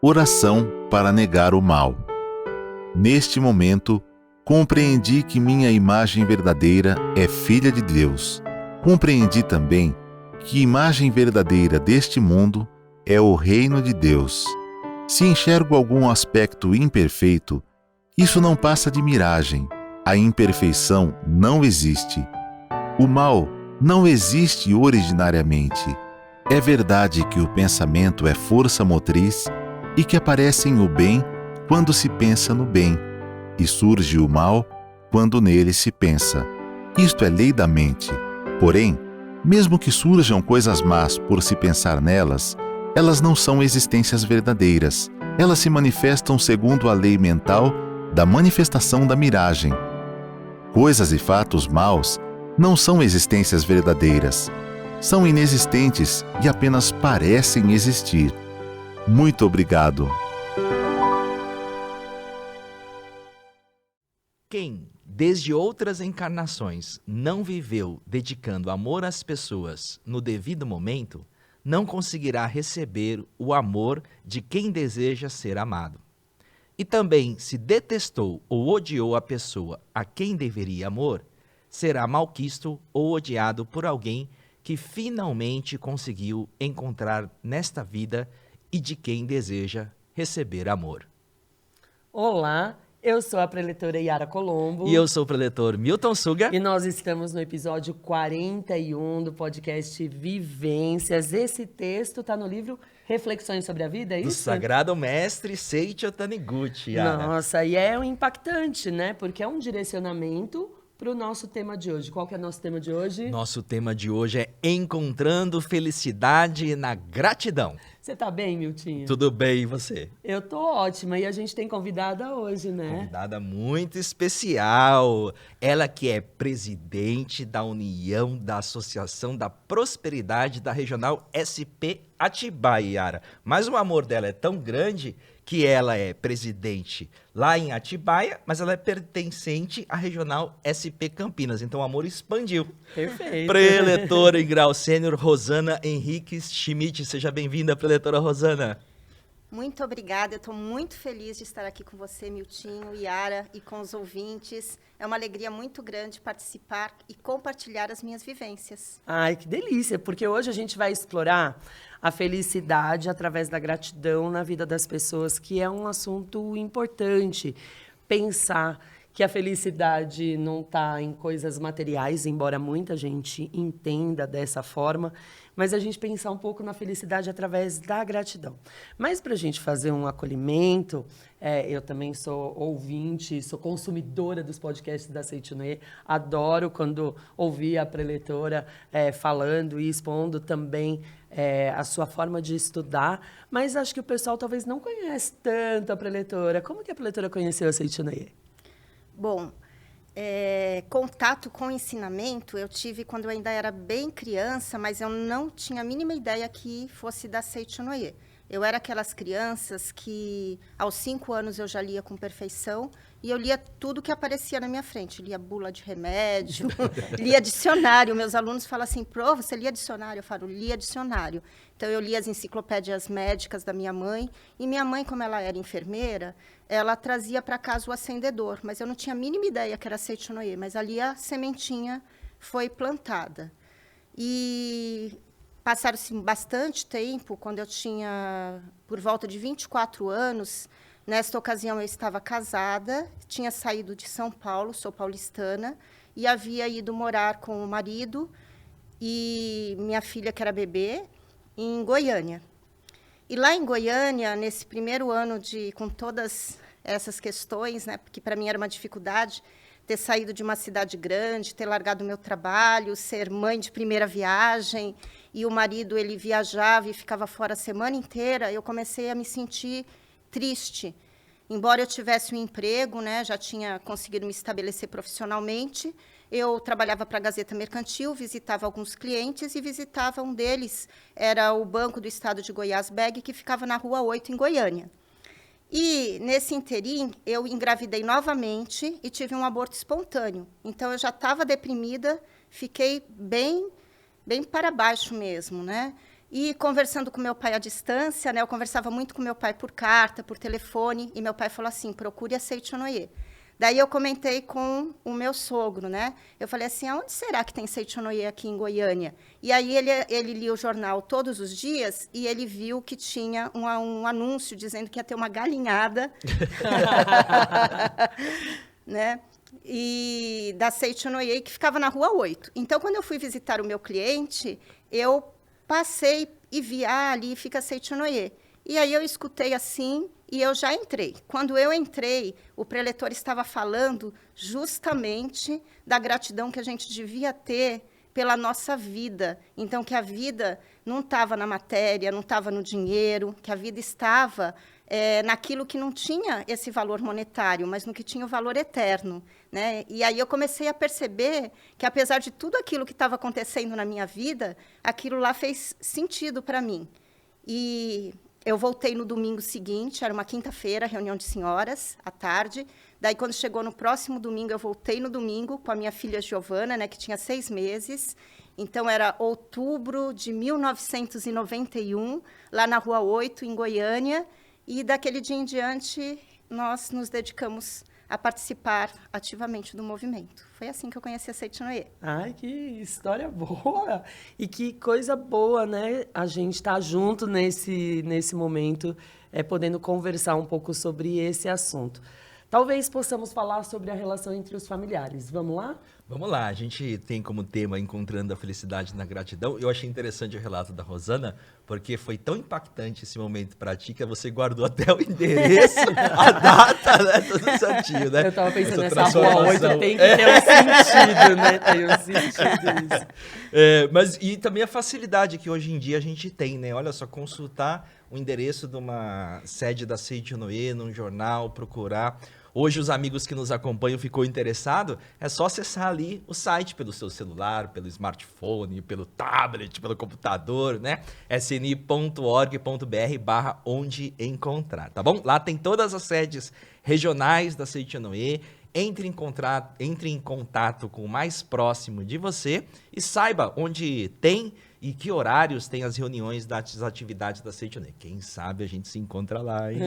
Oração para negar o mal. Neste momento, compreendi que minha imagem verdadeira é filha de Deus. Compreendi também que imagem verdadeira deste mundo é o reino de Deus. Se enxergo algum aspecto imperfeito, isso não passa de miragem. A imperfeição não existe. O mal não existe originariamente. É verdade que o pensamento é força motriz e que aparecem o bem quando se pensa no bem, e surge o mal quando nele se pensa. Isto é lei da mente. Porém, mesmo que surjam coisas más por se pensar nelas, elas não são existências verdadeiras. Elas se manifestam segundo a lei mental da manifestação da miragem. Coisas e fatos maus não são existências verdadeiras. São inexistentes e apenas parecem existir. Muito obrigado. Quem, desde outras encarnações, não viveu dedicando amor às pessoas no devido momento, não conseguirá receber o amor de quem deseja ser amado. E também, se detestou ou odiou a pessoa a quem deveria amor, será malquisto ou odiado por alguém que finalmente conseguiu encontrar nesta vida e de quem deseja receber amor. Olá, eu sou a preletora Yara Colombo. E eu sou o preletor Milton Suga. E nós estamos no episódio 41 do podcast Vivências. Esse texto está no livro Reflexões sobre a Vida, é isso? Do Sagrado Mestre Seiichi Taniguchi, Yara. Nossa, e é impactante, né? Porque é um direcionamento para o nosso tema de hoje. Qual que é o nosso tema de hoje? Nosso tema de hoje é Encontrando Felicidade na Gratidão. Você tá bem, Miltinho? Tudo bem, e você? Eu tô ótima, e a gente tem convidada hoje, né? Convidada muito especial. Ela que é presidente da União da Associação da Prosperidade da Regional SP Atibaia, Yara. Mas o amor dela é tão grande que ela é presidente lá em Atibaia, mas ela é pertencente à Regional SP Campinas. Então o amor expandiu. Perfeito. Preletora em grau sênior, Rosana Henriques Schmidt. Seja bem-vinda, preletora Rosana. Muito obrigada, eu estou muito feliz de estar aqui com você, Miltinho, Yara, e com os ouvintes. É uma alegria muito grande participar e compartilhar as minhas vivências. Ai, que delícia, porque hoje a gente vai explorar a felicidade através da gratidão na vida das pessoas, que é um assunto importante. Pensar que a felicidade não está em coisas materiais, embora muita gente entenda dessa forma, mas a gente pensar um pouco na felicidade através da gratidão. Mas para a gente fazer um acolhimento, eu também sou ouvinte, sou consumidora dos podcasts da Seiichi, adoro quando ouvi a preletora falando e expondo também a sua forma de estudar, mas acho que o pessoal talvez não conhece tanto a preletora. Como que a preletora conheceu a Seiichi? Bom, contato com o ensinamento eu tive quando eu ainda era bem criança, mas eu não tinha a mínima ideia que fosse da Seiichi. Eu era aquelas crianças que, aos 5 anos, eu já lia com perfeição e eu lia tudo que aparecia na minha frente. Lia bula de remédio, lia dicionário. Meus alunos falam assim, Pro, você lia dicionário? Eu falo, lia dicionário. Então, eu lia as enciclopédias médicas da minha mãe. E minha mãe, como ela era enfermeira, ela trazia para casa o acendedor. Mas eu não tinha a mínima ideia que era Seiichi, mas ali a sementinha foi plantada. E passaram-se bastante tempo, quando eu tinha por volta de 24 anos. Nesta ocasião, eu estava casada, tinha saído de São Paulo, sou paulistana, e havia ido morar com o marido e minha filha, que era bebê, em Goiânia. E lá em Goiânia, nesse primeiro ano, com todas essas questões, né, porque para mim era uma dificuldade, ter saído de uma cidade grande, ter largado o meu trabalho, ser mãe de primeira viagem, e o marido ele viajava e ficava fora a semana inteira, eu comecei a me sentir triste. Embora eu tivesse um emprego, né, já tinha conseguido me estabelecer profissionalmente, eu trabalhava para a Gazeta Mercantil, visitava alguns clientes e visitava um deles, era o Banco do Estado de Goiás, BEG, que ficava na Rua 8, em Goiânia. E, nesse interim, eu engravidei novamente e tive um aborto espontâneo. Então, eu já estava deprimida, fiquei bem para baixo mesmo, né? E conversando com meu pai à distância, né, eu conversava muito com meu pai por carta, por telefone, e meu pai falou assim, procure a Seichonoye. Daí eu comentei com o meu sogro, né? Eu falei assim, aonde será que tem Seichonoye aqui em Goiânia? E aí ele lia o jornal todos os dias e ele viu que tinha um anúncio dizendo que ia ter uma galinhada, né? E da Seichonoye, que ficava na Rua 8. Então, quando eu fui visitar o meu cliente, eu passei e vi, ali fica Seichonoye. E aí eu escutei assim e eu já entrei. Quando eu entrei, o preletor estava falando justamente da gratidão que a gente devia ter pela nossa vida. Então, que a vida não estava na matéria, não estava no dinheiro, que a vida estava naquilo que não tinha esse valor monetário, mas no que tinha o valor eterno, né? E aí eu comecei a perceber que, apesar de tudo aquilo que estava acontecendo na minha vida, aquilo lá fez sentido para mim. E eu voltei no domingo seguinte, era uma quinta-feira, reunião de senhoras, à tarde. Daí, quando chegou no próximo domingo, eu voltei no domingo com a minha filha Giovana, né, que tinha 6 meses. Então, era outubro de 1991, lá na Rua 8, em Goiânia. E, daquele dia em diante, nós nos dedicamos a participar ativamente do movimento. Foi assim que eu conheci a Seichonoye. Ai, que história boa! E que coisa boa, né? A gente estar junto nesse momento, podendo conversar um pouco sobre esse assunto. Talvez possamos falar sobre a relação entre os familiares. Vamos lá? Vamos lá, a gente tem como tema Encontrando a Felicidade na Gratidão. Eu achei interessante o relato da Rosana, porque foi tão impactante esse momento para ti que você guardou até o endereço, a data, né? Tudo certinho, né? Eu estava pensando, Essa nessa Rua 8 tem que ter um sentido, né? Tem um sentido isso. Mas e também a facilidade que hoje em dia a gente tem, né? Olha só, consultar o endereço de uma sede da Seichonoye num jornal, procurar. Hoje, os amigos que nos acompanham ficou interessado, é só acessar ali o site pelo seu celular, pelo smartphone, pelo tablet, pelo computador, né? sni.org.br/onde encontrar, tá bom? Lá tem todas as sedes regionais da Seichonoye. Entre em contato com o mais próximo de você e saiba onde tem e que horários tem as reuniões das atividades da Seichonoye. Quem sabe a gente se encontra lá, hein?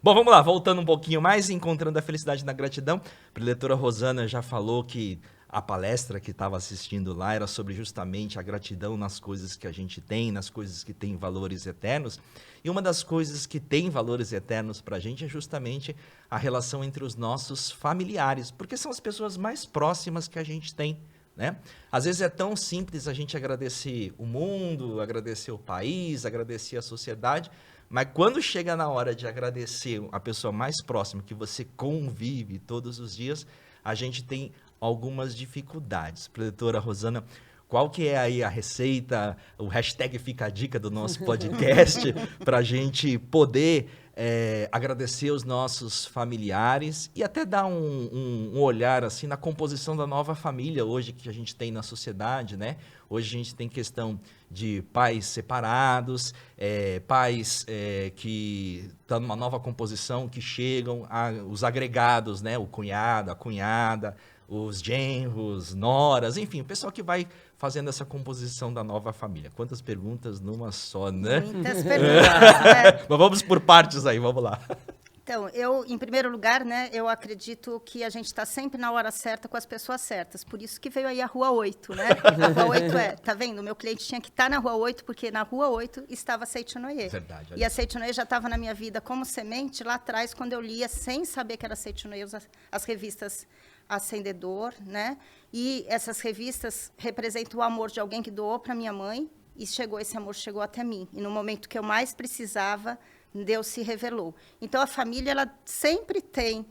Bom, vamos lá, voltando um pouquinho mais, Encontrando a Felicidade na Gratidão. A preletora Rosana já falou que a palestra que estava assistindo lá era sobre justamente a gratidão nas coisas que a gente tem, nas coisas que têm valores eternos. E uma das coisas que tem valores eternos para a gente é justamente a relação entre os nossos familiares, porque são as pessoas mais próximas que a gente tem, né? Às vezes é tão simples a gente agradecer o mundo, agradecer o país, agradecer a sociedade, mas quando chega na hora de agradecer a pessoa mais próxima que você convive todos os dias, a gente tem algumas dificuldades. Preletora Rosana, qual que é aí a receita, o hashtag Fica a Dica do nosso podcast para a gente poder agradecer os nossos familiares e até dar um olhar assim na composição da nova família hoje que a gente tem na sociedade, né? Hoje a gente tem questão de pais separados, pais que estão numa nova composição, que chegam, os agregados, né? O cunhado, a cunhada, os genros, noras, enfim, o pessoal que vai fazendo essa composição da nova família. Quantas perguntas numa só, né? Muitas perguntas. Mas vamos por partes aí, vamos lá. Então, em primeiro lugar, né, eu acredito que a gente está sempre na hora certa com as pessoas certas. Por isso que veio aí a Rua 8, né? A Rua 8 tá vendo? O meu cliente tinha que estar na Rua 8, porque na Rua 8 estava a Seichonoye. Verdade. E a Seichonoye já estava na minha vida como semente lá atrás, quando eu lia, sem saber que era Seichonoye, as revistas Acendedor, né? E essas revistas representam o amor de alguém que doou para minha mãe, e esse amor chegou até mim. E no momento que eu mais precisava, Deus se revelou. Então, a família, ela sempre tem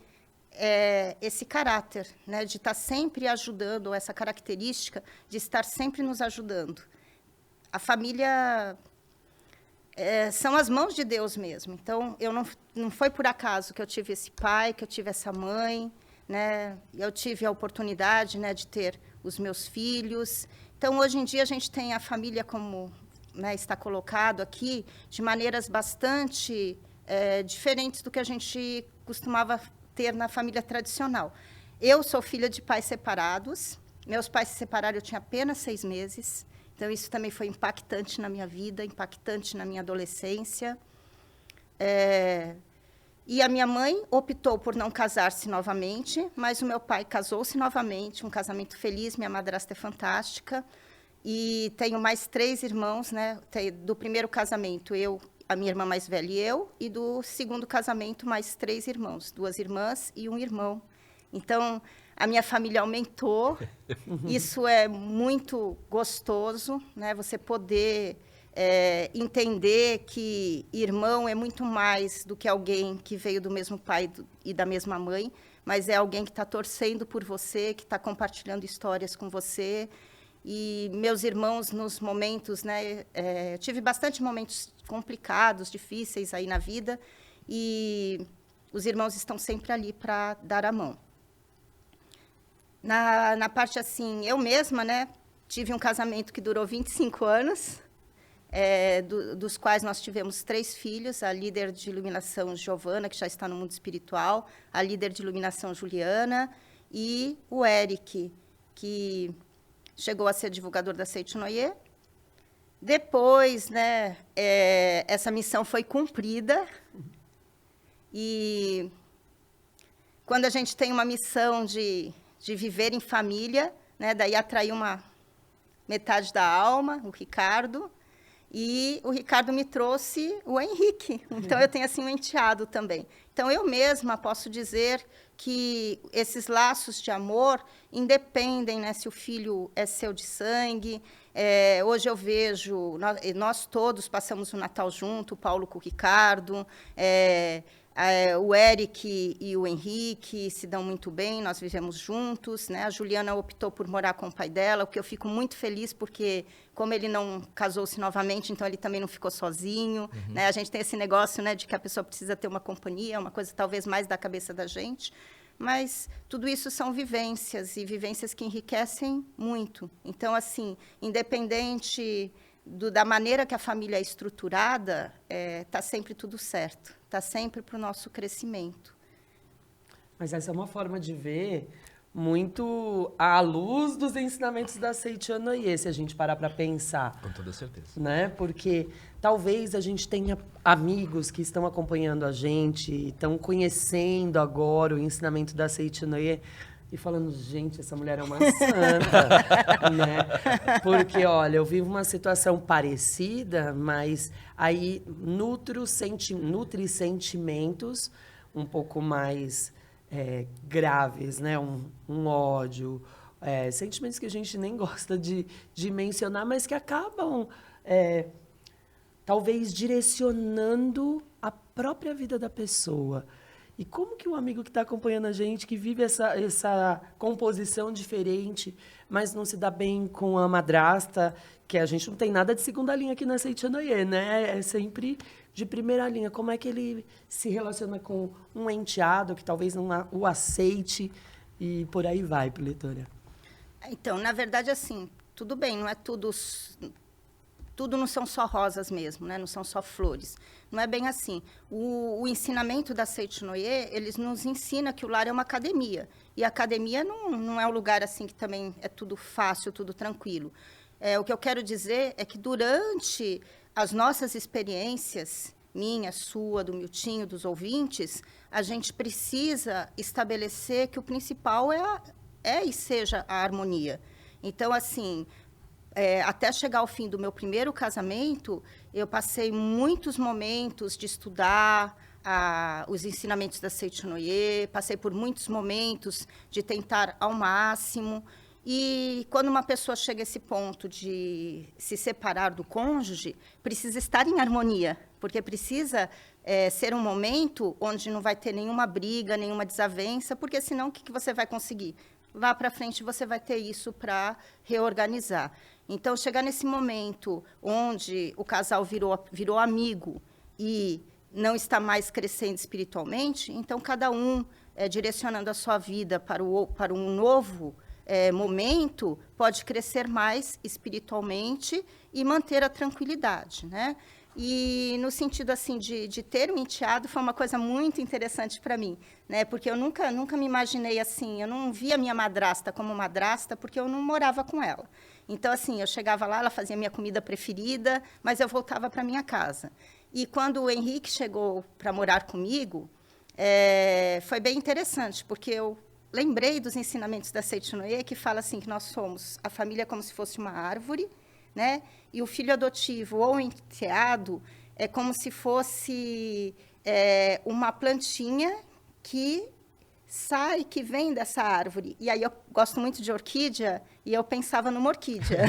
esse caráter, né, de estar sempre ajudando, ou essa característica de estar sempre nos ajudando. A família são as mãos de Deus mesmo. Então, não foi por acaso que eu tive esse pai, que eu tive essa mãe, né? Eu tive a oportunidade, né, de ter os meus filhos. Então, hoje em dia, a gente tem a família como, né, está colocado aqui, de maneiras bastante diferentes do que a gente costumava ter na família tradicional. Eu sou filha de pais separados. Meus pais se separaram, eu tinha apenas 6 meses. Então, isso também foi impactante na minha vida, impactante na minha adolescência. E a minha mãe optou por não casar-se novamente, mas o meu pai casou-se novamente, um casamento feliz, minha madrasta é fantástica. E tenho mais 3 irmãos, né? Do primeiro casamento, a minha irmã mais velha e do segundo casamento, mais 3 irmãos, 2 irmãs e um irmão. Então, a minha família aumentou. Isso é muito gostoso, né? Você poder entender que irmão é muito mais do que alguém que veio do mesmo pai e da mesma mãe, mas é alguém que está torcendo por você, que está compartilhando histórias com você. E meus irmãos, nos momentos, né? Tive bastante momentos complicados, difíceis aí na vida, e os irmãos estão sempre ali para dar a mão. Na parte assim, eu mesma, né, tive um casamento que durou 25 anos, dos quais nós tivemos 3 filhos, a líder de iluminação Giovana, que já está no mundo espiritual, a líder de iluminação Juliana e o Eric, que chegou a ser divulgador da Seitinoye. Depois, né, essa missão foi cumprida, e quando a gente tem uma missão de viver em família, né? Daí atraiu uma metade da alma, o Ricardo, e o Ricardo me trouxe o Henrique. Então, eu tenho assim um enteado também. Então, eu mesma posso dizer que esses laços de amor independem, né, se o filho é seu de sangue. Hoje eu vejo, nós todos passamos o Natal junto, o Paulo com o Ricardo, o Eric e o Henrique se dão muito bem, nós vivemos juntos, né? A Juliana optou por morar com o pai dela, o que eu fico muito feliz, porque como ele não casou-se novamente, então ele também não ficou sozinho. Né? A gente tem esse negócio, né, de que a pessoa precisa ter uma companhia, uma coisa talvez mais da cabeça da gente, mas tudo isso são vivências, e vivências que enriquecem muito. Então, assim, independente da maneira que a família é estruturada, está sempre tudo certo, está sempre para o nosso crescimento. Mas essa é uma forma de ver muito à luz dos ensinamentos da Seitinoye, se a gente parar para pensar. Com toda certeza. Né? Porque talvez a gente tenha amigos que estão acompanhando a gente, estão conhecendo agora o ensinamento da Seitinoye, e falando, gente, essa mulher é uma santa, né? Porque, olha, eu vivo uma situação parecida, mas aí nutre sentimentos um pouco mais graves, né? Um ódio, sentimentos que a gente nem gosta de mencionar, mas que acabam, talvez, direcionando a própria vida da pessoa. E como que o amigo que está acompanhando a gente, que vive essa composição diferente, mas não se dá bem com a madrasta, que a gente não tem nada de segunda linha aqui na Seitinoye, né? É sempre de primeira linha. Como é que ele se relaciona com um enteado que talvez não o aceite, e por aí vai, Pletória? Então, na verdade, assim, tudo bem, não é tudo não são só rosas mesmo, né? Não são só flores. Não é bem assim. O ensinamento da Seitinoye, eles nos ensina que o lar é uma academia. E a academia não é um lugar assim que também é tudo fácil, tudo tranquilo. O que eu quero dizer é que durante as nossas experiências, minha, sua, do Miltinho, dos ouvintes, a gente precisa estabelecer que o principal é e seja a harmonia. Então, assim, até chegar ao fim do meu primeiro casamento, eu passei muitos momentos de estudar os ensinamentos da Seitinoye, passei por muitos momentos de tentar ao máximo. E quando uma pessoa chega a esse ponto de se separar do cônjuge, precisa estar em harmonia, porque precisa ser um momento onde não vai ter nenhuma briga, nenhuma desavença, porque senão o que você vai conseguir? Lá para frente você vai ter isso para reorganizar. Então, chegar nesse momento onde o casal virou amigo e não está mais crescendo espiritualmente, então cada um direcionando a sua vida para um novo momento, pode crescer mais espiritualmente e manter a tranquilidade, né? E no sentido assim de ter um enteado foi uma coisa muito interessante para mim, né? Porque eu nunca me imaginei assim, eu não via minha madrasta como madrasta porque eu não morava com ela. Então assim, eu chegava lá, ela fazia minha comida preferida, mas eu voltava para minha casa. E quando o Henrique chegou para morar comigo, foi bem interessante, porque eu lembrei dos ensinamentos da Seitinoye, que fala assim que nós somos a família como se fosse uma árvore, né? E o filho adotivo ou enteado é como se fosse uma plantinha que sai, que vem dessa árvore. E aí eu gosto muito de orquídea e eu pensava numa orquídea.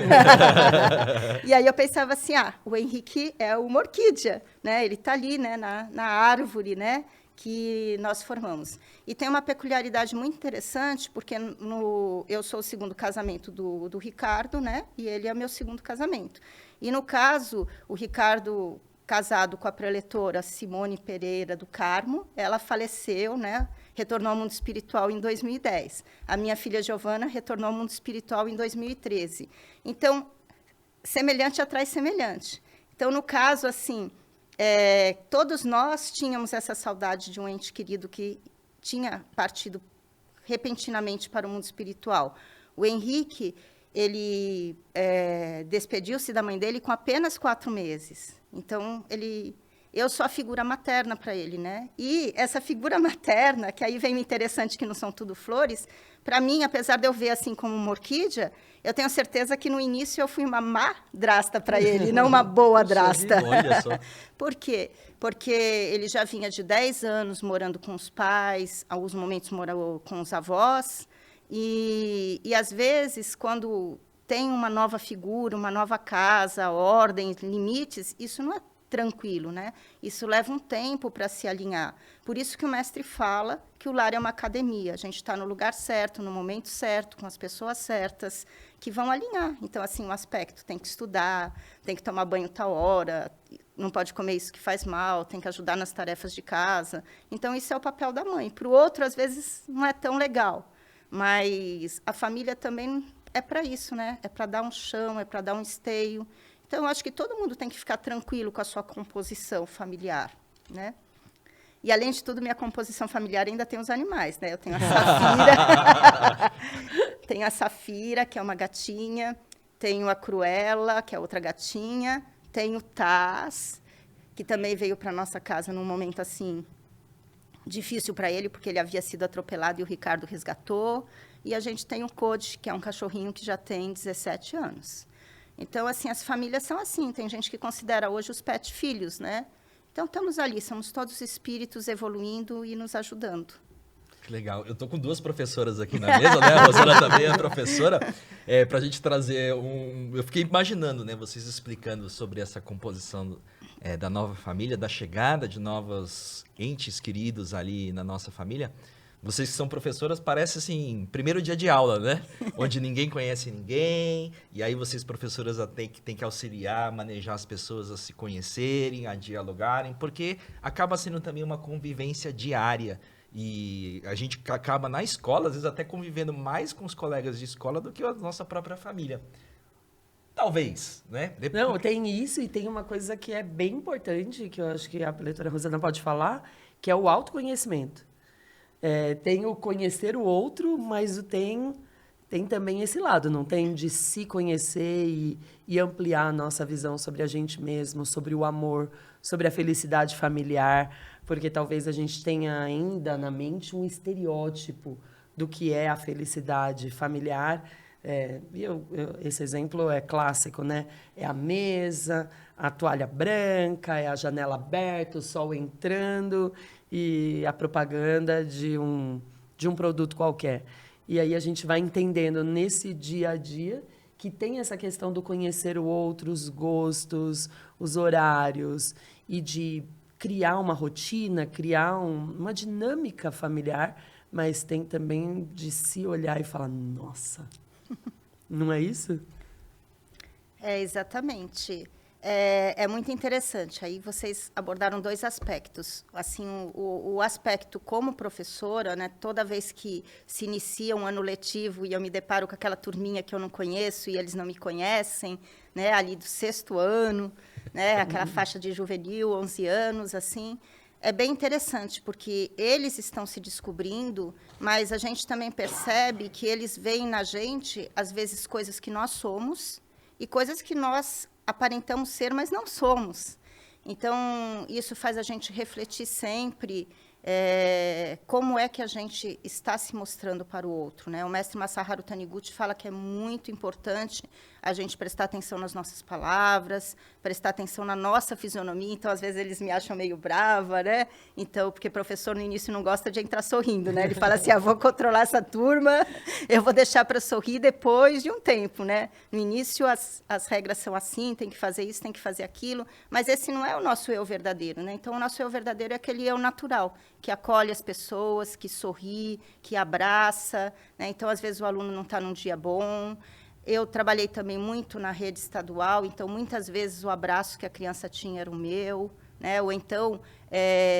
E aí eu pensava assim, o Henrique é uma orquídea, né? Ele está ali, né, na árvore, né, que nós formamos. E tem uma peculiaridade muito interessante, porque eu sou o segundo casamento do Ricardo, né? E ele é meu segundo casamento. E, no caso, o Ricardo, casado com a preletora Simone Pereira do Carmo, ela faleceu, né? Retornou ao mundo espiritual em 2010. A minha filha Giovana retornou ao mundo espiritual em 2013. Então, semelhante atrai semelhante. Então, no caso, assim, todos nós tínhamos essa saudade de um ente querido que tinha partido repentinamente para o mundo espiritual. O Henrique, ele despediu-se da mãe dele com apenas 4 meses. Então, eu sou a figura materna para ele, né? E essa figura materna, que aí vem o interessante que não são tudo flores, para mim, apesar de eu ver assim como uma orquídea, eu tenho certeza que no início eu fui uma madrasta para ele, não uma boa drasta. Olha só. Por quê? Porque ele já vinha de 10 anos morando com os pais, alguns momentos morou com os avós, e às vezes, quando tem uma nova figura, uma nova casa, ordem, limites, isso não é tranquilo, né? Isso leva um tempo para se alinhar. Por isso que o mestre fala que o lar é uma academia. A gente está no lugar certo, no momento certo, com as pessoas certas, que vão alinhar. Então, assim, um aspecto, tem que estudar, tem que tomar banho tal hora, não pode comer isso que faz mal, tem que ajudar nas tarefas de casa. Então, isso é o papel da mãe. Para o outro, às vezes, não é tão legal. Mas a família também é para isso, né? É para dar um chão, é para dar um esteio. Então, eu acho que todo mundo tem que ficar tranquilo com a sua composição familiar, né? E, além de tudo, minha composição familiar ainda tem os animais, né? Eu tenho a Safira, tenho a Safira, que é uma gatinha, tenho a Cruella, que é outra gatinha, tenho o Taz, que também veio para a nossa casa num momento, assim, difícil para ele, porque ele havia sido atropelado e o Ricardo resgatou. E a gente tem o Code, que é um cachorrinho que já tem 17 anos. Então, assim, as famílias são assim. Tem gente que considera hoje os pet filhos, né? Então, estamos ali, somos todos espíritos evoluindo e nos ajudando. Que legal. Eu estou com 2 professoras aqui na mesa, né? A Rosana também é professora. Para a gente trazer Eu fiquei imaginando, né? Vocês explicando sobre essa composição da nova família, da chegada de novos entes queridos ali na nossa família. Vocês que são professoras, parece assim, primeiro dia de aula, né? Onde ninguém conhece ninguém, e aí vocês, professoras, têm que auxiliar, manejar as pessoas a se conhecerem, a dialogarem, porque acaba sendo também uma convivência diária. E a gente acaba na escola, às vezes até convivendo mais com os colegas de escola do que a nossa própria família. Talvez, né? Não, tem isso e tem uma coisa que é bem importante, que eu acho que a leitora Rosana pode falar, que é o autoconhecimento. Tem o conhecer o outro, mas tem também esse lado, não tem de se conhecer e ampliar a nossa visão sobre a gente mesmo, sobre o amor, sobre a felicidade familiar, porque talvez a gente tenha ainda na mente um estereótipo do que é a felicidade familiar. Esse exemplo é clássico, né? É a mesa, a toalha branca, é a janela aberta, o sol entrando e a propaganda de um produto qualquer. E aí a gente vai entendendo nesse dia a dia que tem essa questão do conhecer o outro, os gostos, os horários, e de criar uma rotina, criar uma dinâmica familiar, mas tem também de se olhar e falar, nossa, não é isso? Exatamente. É muito interessante. Aí vocês abordaram 2 aspectos. Assim, o aspecto como professora, né? Toda vez que se inicia um ano letivo e eu me deparo com aquela turminha que eu não conheço e eles não me conhecem, né? Ali do 6º ano, né? Aquela faixa de juvenil, 11 anos, assim. É bem interessante, porque eles estão se descobrindo, mas a gente também percebe que eles veem na gente, às vezes, coisas que nós somos e coisas que nós aparentamos ser, mas não somos. Então, isso faz a gente refletir sempre como é que a gente está se mostrando para o outro, né? O mestre Masaharu Taniguchi fala que é muito importante a gente prestar atenção nas nossas palavras, prestar atenção na nossa fisionomia. Então, às vezes, eles me acham meio brava, né? Então, porque professor, no início, não gosta de entrar sorrindo, né? Ele fala assim, vou controlar essa turma, eu vou deixar para sorrir depois de um tempo, né? No início, as regras são assim, tem que fazer isso, tem que fazer aquilo, mas esse não é o nosso eu verdadeiro, né? Então, o nosso eu verdadeiro é aquele eu natural, que acolhe as pessoas, que sorri, que abraça, né? Então, às vezes, o aluno não está num dia bom. Eu trabalhei também muito na rede estadual, então, muitas vezes, o abraço que a criança tinha era o meu, né? Ou então,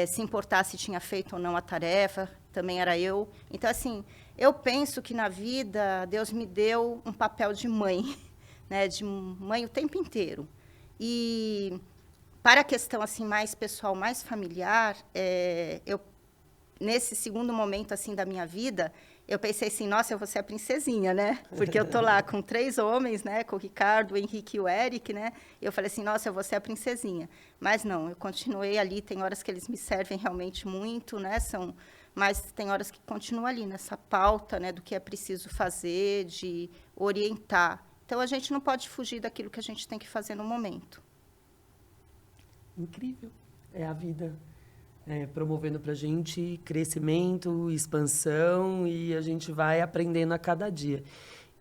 se importar se tinha feito ou não a tarefa, também era eu. Então, assim, eu penso que na vida, Deus me deu um papel de mãe, né? De mãe o tempo inteiro. E, para a questão assim, mais pessoal, mais familiar, nesse segundo momento assim, da minha vida, eu pensei assim, nossa, eu vou ser a princesinha, né? Porque eu tô lá com 3 homens, né? Com o Ricardo, o Henrique e o Eric, né? E eu falei assim, nossa, eu vou ser a princesinha. Mas não, eu continuei ali, tem horas que eles me servem realmente muito, né? Mas tem horas que continuo ali, nessa pauta, né? Do que é preciso fazer, de orientar. Então, a gente não pode fugir daquilo que a gente tem que fazer no momento. Incrível. É a vida promovendo para a gente crescimento, expansão, e a gente vai aprendendo a cada dia.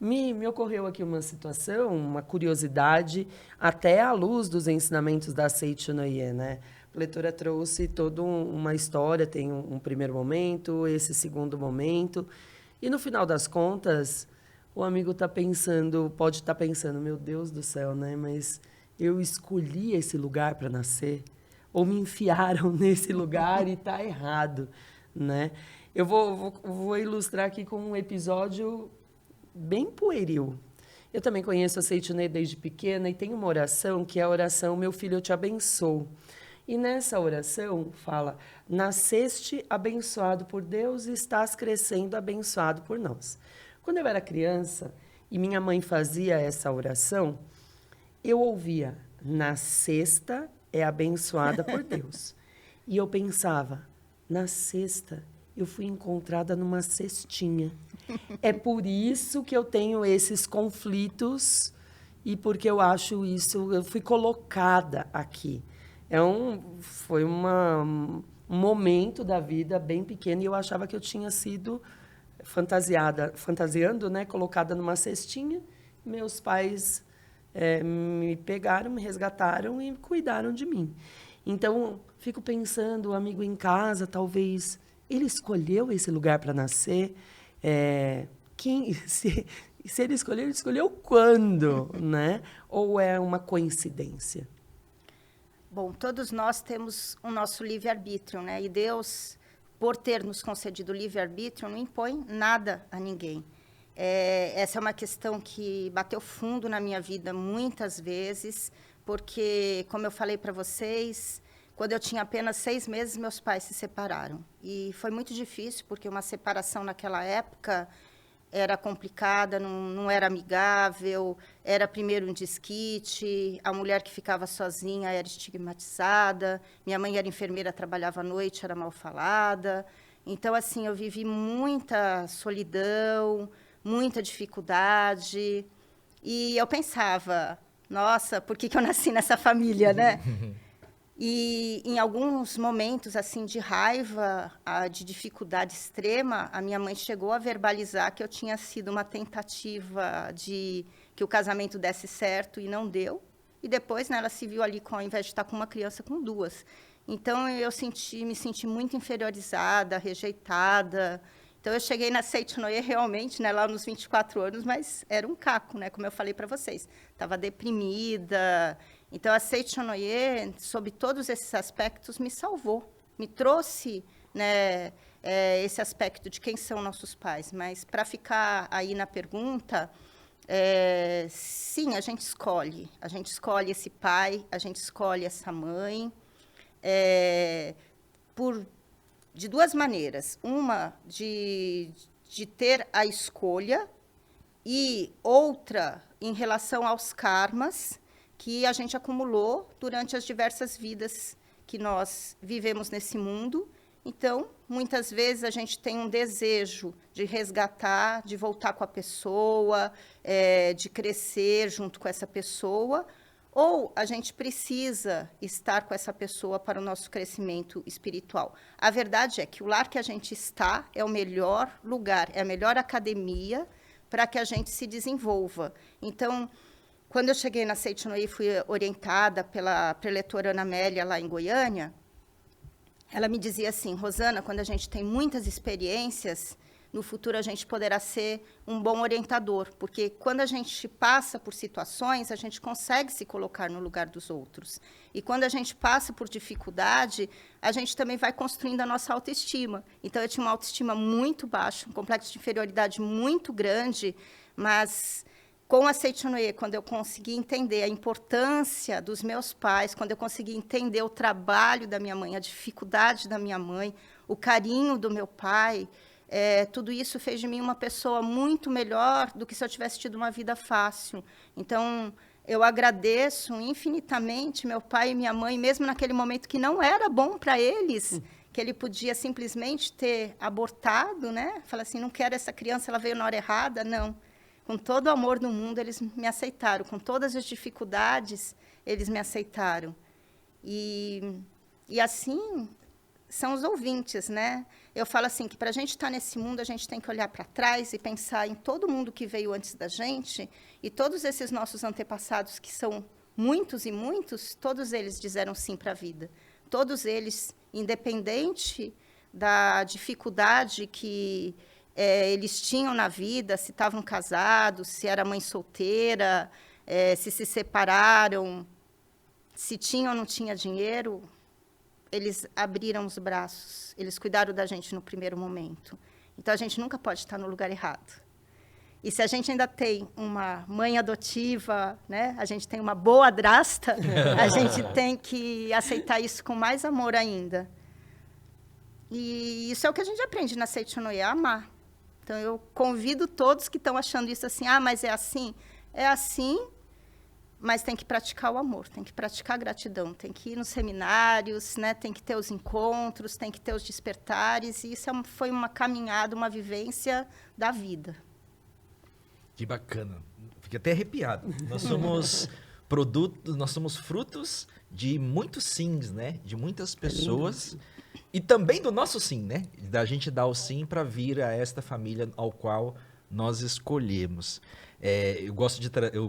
Me ocorreu aqui uma situação, uma curiosidade, até à luz dos ensinamentos da Seiichi Noye, né? A leitura trouxe toda uma história, tem um primeiro momento, esse segundo momento, e no final das contas, o amigo pode estar pensando, meu Deus do céu, né? Mas eu escolhi esse lugar para nascer, ou me enfiaram nesse lugar e está errado, né? Eu vou ilustrar aqui com um episódio bem pueril. Eu também conheço a Seiichi Noye desde pequena e tem uma oração que é a oração Meu Filho, eu te abençoo. E nessa oração fala, nasceste abençoado por Deus e estás crescendo abençoado por nós. Quando eu era criança e minha mãe fazia essa oração, eu ouvia, na sexta é abençoada por Deus. E eu pensava, na sexta eu fui encontrada numa cestinha. É por isso que eu tenho esses conflitos e porque eu acho isso, eu fui colocada aqui. Foi um momento da vida bem pequeno e eu achava que eu tinha sido fantasiando, né, colocada numa cestinha. Meus pais me pegaram, me resgataram e cuidaram de mim. Então, fico pensando, o amigo em casa, talvez ele escolheu esse lugar para nascer. Se ele escolheu quando, né? Ou é uma coincidência? Bom, todos nós temos o nosso livre-arbítrio, né? E Deus, por ter nos concedido o livre-arbítrio, não impõe nada a ninguém. Essa é uma questão que bateu fundo na minha vida muitas vezes, porque, como eu falei para vocês, quando eu tinha apenas 6 meses, meus pais se separaram. E foi muito difícil, porque uma separação naquela época era complicada, não era amigável, era primeiro um desquite, a mulher que ficava sozinha era estigmatizada, minha mãe era enfermeira, trabalhava à noite, era mal falada. Então, assim, eu vivi muita solidão, muita dificuldade, e eu pensava, nossa, por que eu nasci nessa família, né? E, em alguns momentos assim de raiva, de dificuldade extrema, a minha mãe chegou a verbalizar que eu tinha sido uma tentativa de que o casamento desse certo e não deu. E depois, né, ela se viu ali, ao invés de estar com uma criança, com 2. Então, eu me senti muito inferiorizada, rejeitada. Então, eu cheguei na Seiichi Noye realmente, né, lá nos 24 anos, mas era um caco, né, como eu falei para vocês. Estava deprimida. Então, a Seiichi Noye, sob todos esses aspectos, me salvou. Me trouxe, né, esse aspecto de quem são nossos pais. Mas, para ficar aí na pergunta, Sim, a gente escolhe. A gente escolhe esse pai, a gente escolhe essa mãe, de duas maneiras. Uma, de ter a escolha, e outra, em relação aos karmas que a gente acumulou durante as diversas vidas que nós vivemos nesse mundo. Então, muitas vezes a gente tem um desejo de resgatar, de voltar com a pessoa, de crescer junto com essa pessoa, ou a gente precisa estar com essa pessoa para o nosso crescimento espiritual. A verdade é que o lar que a gente está é o melhor lugar, é a melhor academia para que a gente se desenvolva. Então, quando eu cheguei na Seitinoye, fui orientada pela preletora Ana Amélia, lá em Goiânia, ela me dizia assim: Rosana, quando a gente tem muitas experiências, no futuro a gente poderá ser um bom orientador, porque quando a gente passa por situações, a gente consegue se colocar no lugar dos outros. E quando a gente passa por dificuldade, a gente também vai construindo a nossa autoestima. Então, eu tinha uma autoestima muito baixa, um complexo de inferioridade muito grande, mas com a Seitinoye, quando eu consegui entender a importância dos meus pais, quando eu consegui entender o trabalho da minha mãe, a dificuldade da minha mãe, o carinho do meu pai, tudo isso fez de mim uma pessoa muito melhor do que se eu tivesse tido uma vida fácil. Então, eu agradeço infinitamente meu pai e minha mãe, mesmo naquele momento que não era bom para eles, que ele podia simplesmente ter abortado, né? Falar assim, não quero essa criança, ela veio na hora errada. Não. Com todo o amor do mundo, eles me aceitaram. Com todas as dificuldades, eles me aceitaram. E assim, são os ouvintes, né? Eu falo assim, que para a gente estar nesse mundo, a gente tem que olhar para trás e pensar em todo mundo que veio antes da gente, e todos esses nossos antepassados, que são muitos e muitos, todos eles disseram sim para a vida. Todos eles, independente da dificuldade que eles tinham na vida, se estavam casados, se era mãe solteira, se separaram, se tinha ou não tinha dinheiro, eles abriram os braços, eles cuidaram da gente no primeiro momento. Então, a gente nunca pode estar no lugar errado. E se a gente ainda tem uma mãe adotiva, né, a gente tem uma boa adrasta, a gente tem que aceitar isso com mais amor ainda. E isso é o que a gente aprende na Seitinoye, a amar. Então, eu convido todos que estão achando isso assim, mas é assim? É assim, mas tem que praticar o amor, tem que praticar a gratidão, tem que ir nos seminários, né? Tem que ter os encontros, tem que ter os despertares, e isso foi uma caminhada, uma vivência da vida. Que bacana. Fiquei até arrepiado. Nós somos produtos, nós somos frutos de muitos sims, né? De muitas pessoas. E também do nosso sim, né? Da gente dar o sim para vir a esta família ao qual nós escolhemos. Eu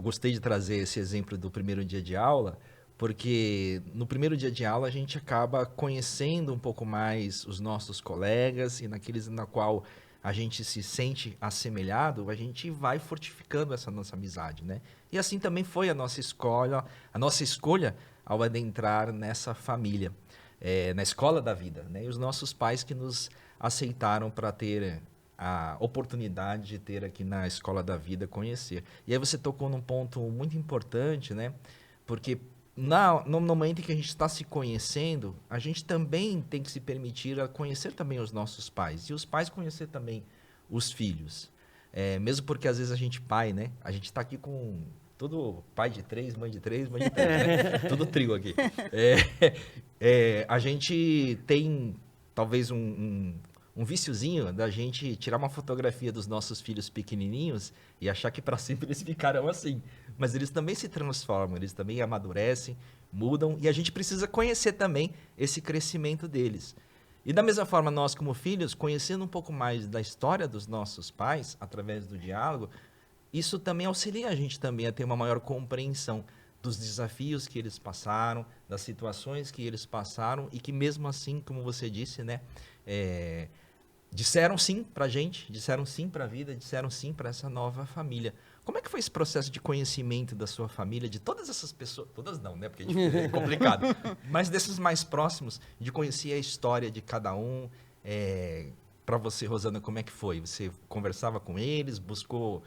gostei de trazer esse exemplo do primeiro dia de aula, porque no primeiro dia de aula a gente acaba conhecendo um pouco mais os nossos colegas, e naqueles na qual a gente se sente assemelhado, a gente vai fortificando essa nossa amizade, né? E assim também foi a nossa escolha ao adentrar nessa família. Na escola da vida, né? E os nossos pais que nos aceitaram para ter a oportunidade de ter aqui na escola da vida, conhecer. E aí você tocou num ponto muito importante, né? Porque no momento em que a gente está se conhecendo, a gente também tem que se permitir a conhecer também os nossos pais, e os pais conhecer também os filhos. Mesmo porque às vezes a gente pai, né? A gente está aqui com tudo pai de 3, mãe de 3, mãe de 3, né? Tudo trio aqui. A gente tem talvez um viciozinho da gente tirar uma fotografia dos nossos filhos pequenininhos e achar que para sempre eles ficarão assim. Mas eles também se transformam, eles também amadurecem, mudam, e a gente precisa conhecer também esse crescimento deles. E da mesma forma, nós como filhos, conhecendo um pouco mais da história dos nossos pais, através do diálogo, isso também auxilia a gente também a ter uma maior compreensão dos desafios que eles passaram, das situações que eles passaram, e que mesmo assim, como você disse, né, disseram sim para a gente, disseram sim para a vida, disseram sim para essa nova família. Como é que foi esse processo de conhecimento da sua família, de todas essas pessoas, todas não, né, porque é complicado, mas desses mais próximos, de conhecer a história de cada um? Para você, Rosana, como é que foi? Você conversava com eles, buscou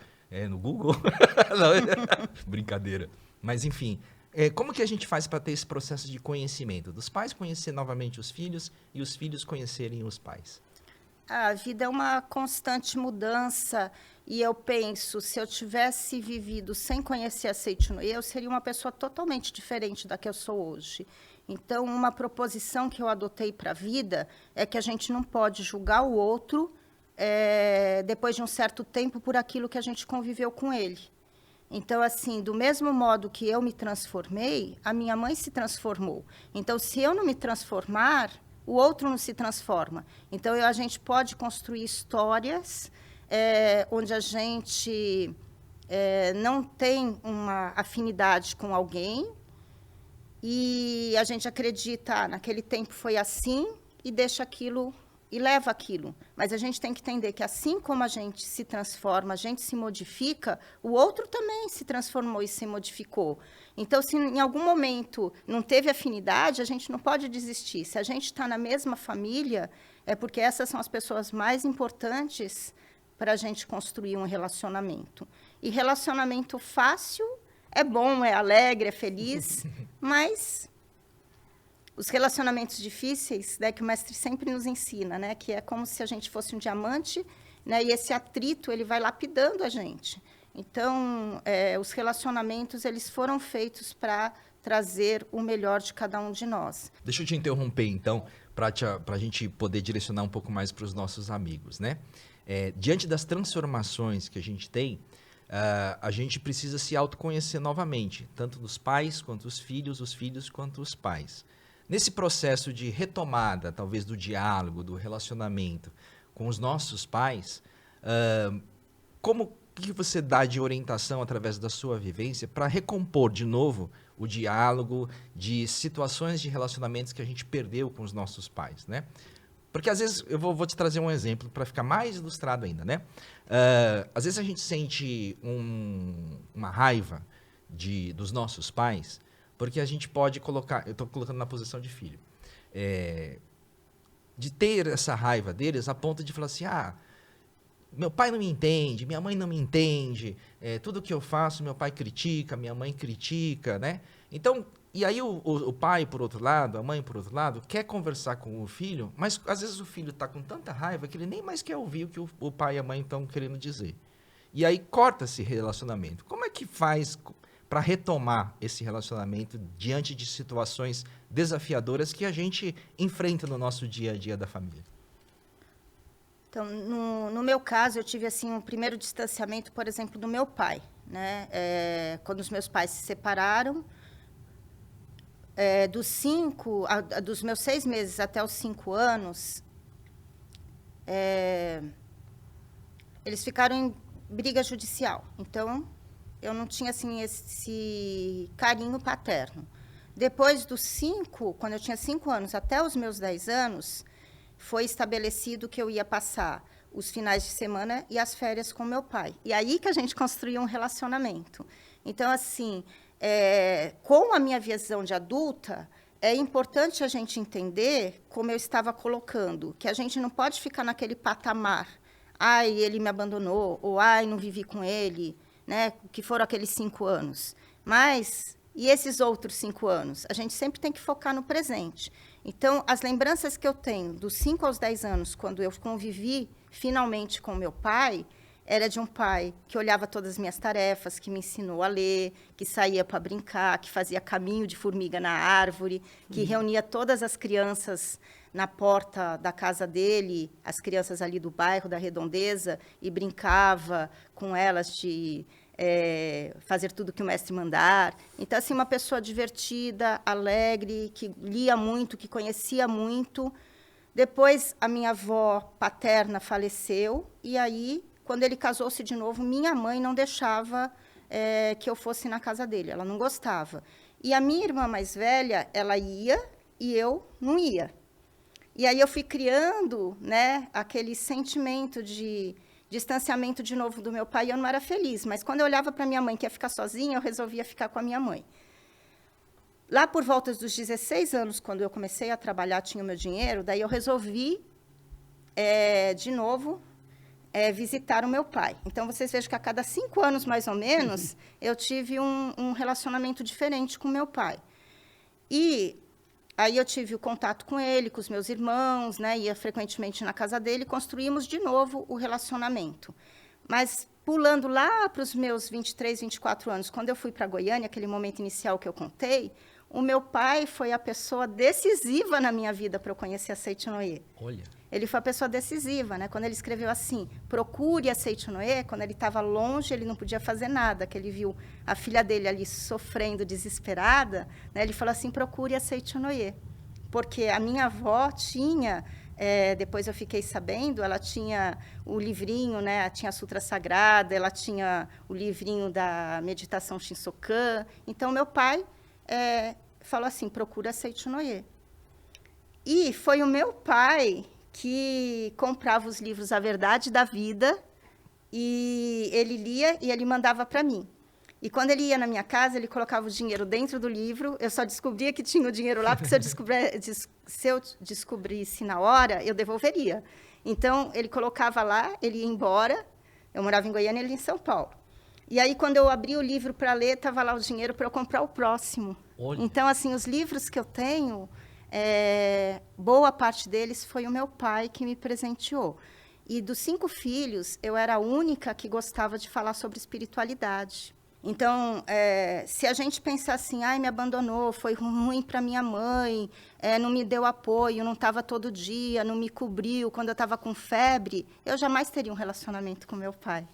no Google. Não, brincadeira. Mas, enfim, como que a gente faz para ter esse processo de conhecimento? Dos pais conhecer novamente os filhos e os filhos conhecerem os pais. A vida é uma constante mudança e eu penso, se eu tivesse vivido sem conhecer a Seiichi-no-Ie, eu seria uma pessoa totalmente diferente da que eu sou hoje. Então, uma proposição que eu adotei para a vida é que a gente não pode julgar o outro depois de um certo tempo por aquilo que a gente conviveu com ele. Então, assim, do mesmo modo que eu me transformei, a minha mãe se transformou. Então, se eu não me transformar, o outro não se transforma. Então, a gente pode construir histórias onde a gente não tem uma afinidade com alguém e a gente acredita, naquele tempo foi assim e deixa aquilo e leva aquilo. Mas a gente tem que entender que assim como a gente se transforma, a gente se modifica, o outro também se transformou e se modificou. Então, se em algum momento não teve afinidade, a gente não pode desistir. Se a gente está na mesma família, é porque essas são as pessoas mais importantes para a gente construir um relacionamento. E relacionamento fácil é bom, é alegre, é feliz, mas os relacionamentos difíceis, né, que o mestre sempre nos ensina, né, que é como se a gente fosse um diamante, né, e esse atrito ele vai lapidando a gente. Então, os relacionamentos eles foram feitos para trazer o melhor de cada um de nós. Deixa eu te interromper, então, para a gente poder direcionar um pouco mais para os nossos amigos, né? Diante das transformações que a gente tem, a gente precisa se autoconhecer novamente, tanto dos pais quanto os filhos quanto os pais. Nesse processo de retomada, talvez, do diálogo, do relacionamento com os nossos pais, como que você dá de orientação através da sua vivência para recompor de novo o diálogo de situações de relacionamentos que a gente perdeu com os nossos pais, né? Porque, às vezes, eu vou te trazer um exemplo para ficar mais ilustrado ainda, né? Às vezes a gente sente uma raiva dos nossos pais, porque a gente pode colocar, eu estou colocando na posição de filho, de ter essa raiva deles a ponto de falar assim, meu pai não me entende, minha mãe não me entende, tudo que eu faço meu pai critica, minha mãe critica, né? Então, e aí o pai, por outro lado, a mãe, por outro lado, quer conversar com o filho, mas às vezes o filho está com tanta raiva que ele nem mais quer ouvir o que o pai e a mãe estão querendo dizer. E aí corta esse relacionamento. Como é que faz para retomar esse relacionamento diante de situações desafiadoras que a gente enfrenta no nosso dia a dia da família? Então, no meu caso, eu tive assim um primeiro distanciamento, por exemplo, do meu pai, né? Quando os meus pais se separaram, dos meus 6 meses até os 5 anos, eles ficaram em briga judicial. Então, eu não tinha assim esse carinho paterno. Depois dos 5, quando eu tinha 5 anos, até os meus 10 anos, foi estabelecido que eu ia passar os finais de semana e as férias com meu pai. E aí que a gente construiu um relacionamento. Então, assim, com a minha visão de adulta, é importante a gente entender, como eu estava colocando, que a gente não pode ficar naquele patamar. Ai, ele me abandonou, ou ai, não vivi com ele, né? Que foram aqueles 5 anos. Mas, e esses outros 5 anos? A gente sempre tem que focar no presente. Então, as lembranças que eu tenho dos 5 aos 10 anos, quando eu convivi finalmente com meu pai, era de um pai que olhava todas as minhas tarefas, que me ensinou a ler, que saía para brincar, que fazia caminho de formiga na árvore, que reunia todas as crianças na porta da casa dele, as crianças ali do bairro, da Redondeza, e brincava com elas de fazer tudo que o mestre mandar. Então, assim, uma pessoa divertida, alegre, que lia muito, que conhecia muito. Depois, a minha avó paterna faleceu, e aí, quando ele casou-se de novo, minha mãe não deixava que eu fosse na casa dele, ela não gostava. E a minha irmã mais velha, ela ia e eu não ia. E aí eu fui criando, né, aquele sentimento de distanciamento de novo do meu pai, e eu não era feliz. Mas quando eu olhava para minha mãe, que ia ficar sozinha, eu resolvia ficar com a minha mãe. Lá por volta dos 16 anos, quando eu comecei a trabalhar, tinha o meu dinheiro, daí eu resolvi, de novo, visitar o meu pai. Então, vocês vejam que a cada 5 anos, mais ou menos, eu tive um relacionamento diferente com meu pai. E aí eu tive o contato com ele, com os meus irmãos, né? Ia frequentemente na casa dele, construímos de novo o relacionamento. Mas pulando lá para os meus 23, 24 anos, quando eu fui para Goiânia, aquele momento inicial que eu contei, o meu pai foi a pessoa decisiva na minha vida para eu conhecer a Seiti-no-ie. Olha. Ele foi a pessoa decisiva, né? Quando ele escreveu assim, procure a Seiti-no-ie, quando ele estava longe, ele não podia fazer nada, que ele viu a filha dele ali sofrendo, desesperada, né? Ele falou assim, procure a Seiti-no-ie. Porque a minha avó tinha, depois eu fiquei sabendo, ela tinha o livrinho, né? Ela tinha a Sutra Sagrada, ela tinha o livrinho da meditação Shinsokan. Então, meu pai falou assim, procura a Seiti-no-ie. E foi o meu pai que comprava os livros A Verdade da Vida, e ele lia e ele mandava para mim. E quando ele ia na minha casa, ele colocava o dinheiro dentro do livro, eu só descobria que tinha o dinheiro lá, porque se eu descobrisse na hora, eu devolveria. Então, ele colocava lá, ele ia embora, eu morava em Goiânia, ele em São Paulo. E aí, quando eu abri o livro para ler, estava lá o dinheiro para eu comprar o próximo. Olha. Então, assim, os livros que eu tenho, boa parte deles foi o meu pai que me presenteou. E dos 5 filhos, eu era a única que gostava de falar sobre espiritualidade. Então, se a gente pensar assim, ai, me abandonou, foi ruim para minha mãe, não me deu apoio, não estava todo dia, não me cobriu quando eu estava com febre, eu jamais teria um relacionamento com meu pai.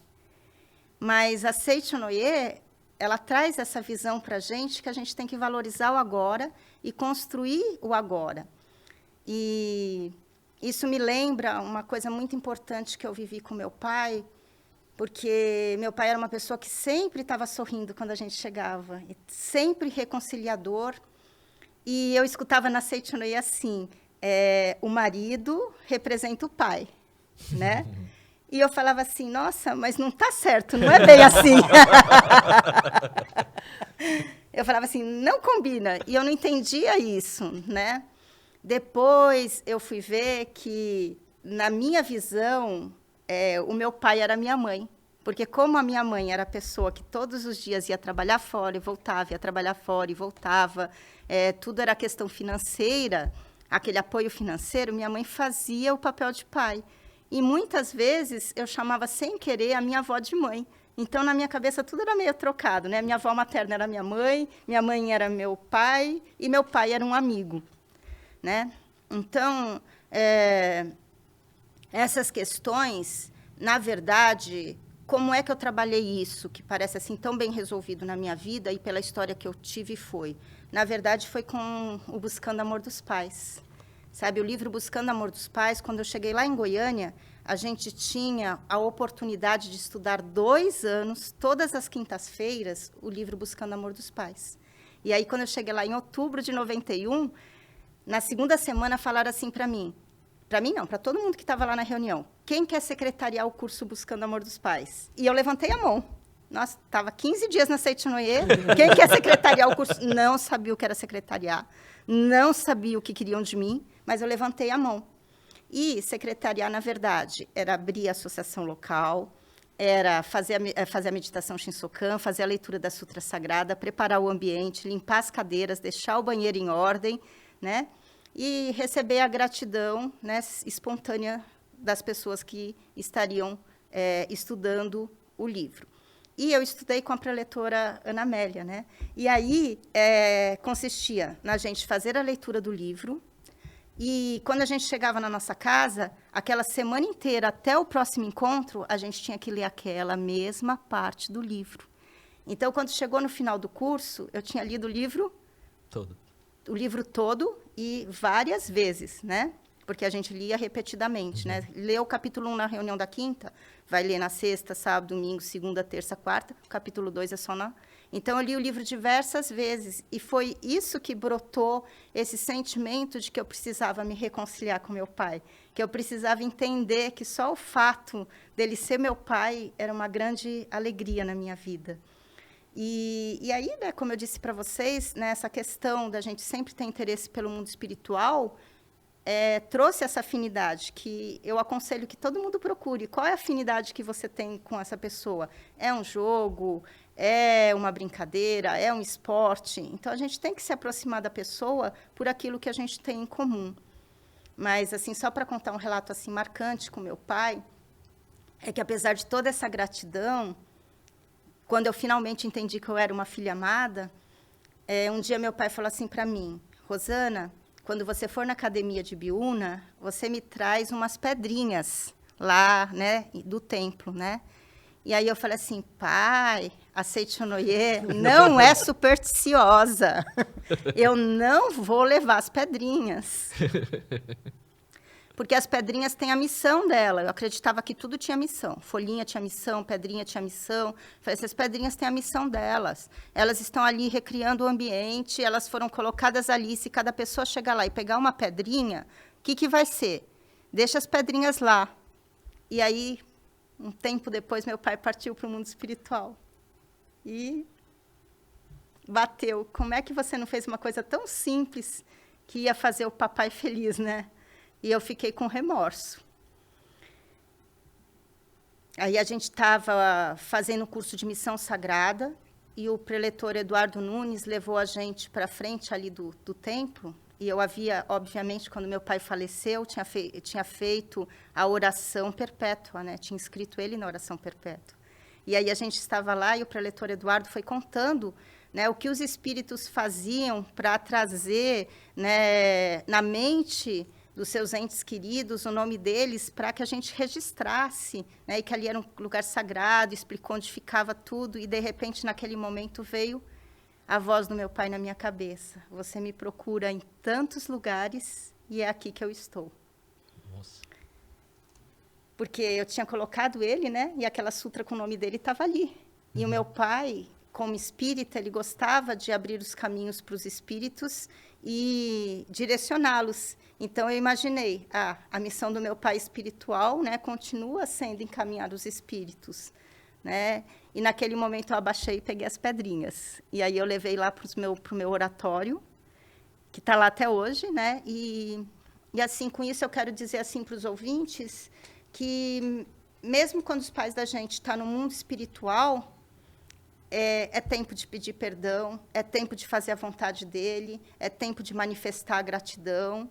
Mas a Seiti-no-ie, ela traz essa visão para a gente que a gente tem que valorizar o agora e construir o agora. E isso me lembra uma coisa muito importante que eu vivi com meu pai, porque meu pai era uma pessoa que sempre estava sorrindo quando a gente chegava, e sempre reconciliador. E eu escutava na Seiti-no-ie assim, o marido representa o pai, né? E eu falava assim, nossa, mas não está certo, não é bem assim. Eu falava assim, não combina. E eu não entendia isso, né? Depois eu fui ver que, na minha visão, o meu pai era minha mãe. Porque como a minha mãe era a pessoa que todos os dias ia trabalhar fora e voltava, ia trabalhar fora e voltava, tudo era questão financeira, aquele apoio financeiro, minha mãe fazia o papel de pai. E muitas vezes eu chamava sem querer a minha avó de mãe. Então, na minha cabeça, tudo era meio trocado, né? Minha avó materna era minha mãe era meu pai, e meu pai era um amigo, né? Então, essas questões, na verdade, como é que eu trabalhei isso, que parece assim tão bem resolvido na minha vida e pela história que eu tive foi? Na verdade, foi com o Buscando Amor dos Pais. Sabe, o livro Buscando Amor dos Pais, quando eu cheguei lá em Goiânia, a gente tinha a oportunidade de estudar 2 anos, todas as quintas-feiras, o livro Buscando Amor dos Pais. E aí, quando eu cheguei lá em outubro de 91, na segunda semana falaram assim para mim não, para todo mundo que estava lá na reunião, quem quer secretariar o curso Buscando Amor dos Pais? E eu levantei a mão. Nossa, estava 15 dias na Seiti-no-ie, quem quer secretariar o curso? Não sabia o que era secretariar, não sabia o que queriam de mim, mas eu levantei a mão. E secretariar, na verdade, era abrir a associação local, era fazer a meditação Shinsokan, fazer a leitura da Sutra Sagrada, preparar o ambiente, limpar as cadeiras, deixar o banheiro em ordem, né? E receber a gratidão, né, espontânea das pessoas que estariam estudando o livro. E eu estudei com a preletora Ana Amélia, né? E aí consistia na gente fazer a leitura do livro, e quando a gente chegava na nossa casa, aquela semana inteira, até o próximo encontro, a gente tinha que ler aquela mesma parte do livro. Então, quando chegou no final do curso, eu tinha lido o livro todo e várias vezes, né? Porque a gente lia repetidamente, né? Lê o capítulo 1 na reunião da quinta, vai ler na sexta, sábado, domingo, segunda, terça, quarta. O capítulo 2 é só na... Então, eu li o livro diversas vezes. E foi isso que brotou esse sentimento de que eu precisava me reconciliar com meu pai. Que eu precisava entender que só o fato dele ser meu pai era uma grande alegria na minha vida. E aí, né, como eu disse para vocês, né, essa questão da gente sempre ter interesse pelo mundo espiritual... trouxe essa afinidade, que eu aconselho que todo mundo procure. Qual é a afinidade que você tem com essa pessoa? É um jogo? É uma brincadeira? É um esporte? Então, a gente tem que se aproximar da pessoa por aquilo que a gente tem em comum. Mas, assim, só para contar um relato assim marcante com meu pai, é que, apesar de toda essa gratidão, quando eu finalmente entendi que eu era uma filha amada, um dia meu pai falou assim para mim: Rosana, quando você for na academia de Biúna, você me traz umas pedrinhas lá, né, do templo, né? E aí eu falei assim: pai, a Seichonoye não é supersticiosa. Eu não vou levar as pedrinhas. Porque as pedrinhas têm a missão dela. Eu acreditava que tudo tinha missão. Folhinha tinha missão, pedrinha tinha missão. Falei, essas pedrinhas têm a missão delas. Elas estão ali recriando o ambiente, elas foram colocadas ali. Se cada pessoa chegar lá e pegar uma pedrinha, o que vai ser? Deixa as pedrinhas lá. E aí, um tempo depois, meu pai partiu para o mundo espiritual. E bateu. Como é que você não fez uma coisa tão simples que ia fazer o papai feliz, né? E eu fiquei com remorso. Aí a gente estava fazendo um curso de missão sagrada e o preletor Eduardo Nunes levou a gente para frente ali do templo. E eu havia, obviamente, quando meu pai faleceu, tinha feito a oração perpétua, né? Tinha inscrito ele na oração perpétua. E aí a gente estava lá e o preletor Eduardo foi contando, né, o que os espíritos faziam para trazer, né, na mente dos seus entes queridos, o nome deles, para que a gente registrasse, né, e que ali era um lugar sagrado, explicou onde ficava tudo, e, de repente, naquele momento, veio a voz do meu pai na minha cabeça: você me procura em tantos lugares e é aqui que eu estou. Nossa. Porque eu tinha colocado ele, né, e aquela sutra com o nome dele estava ali. E o meu pai, como espírita, ele gostava de abrir os caminhos para os espíritos e direcioná-los. Então, eu imaginei, a missão do meu pai espiritual, né, continua sendo encaminhar os espíritos, né? E, naquele momento, eu abaixei e peguei as pedrinhas. E aí, eu levei lá para o meu oratório, que está lá até hoje, né? E, assim, com isso, eu quero dizer assim para os ouvintes que, mesmo quando os pais da gente estão no mundo espiritual, é tempo de pedir perdão, é tempo de fazer a vontade dele, é tempo de manifestar a gratidão.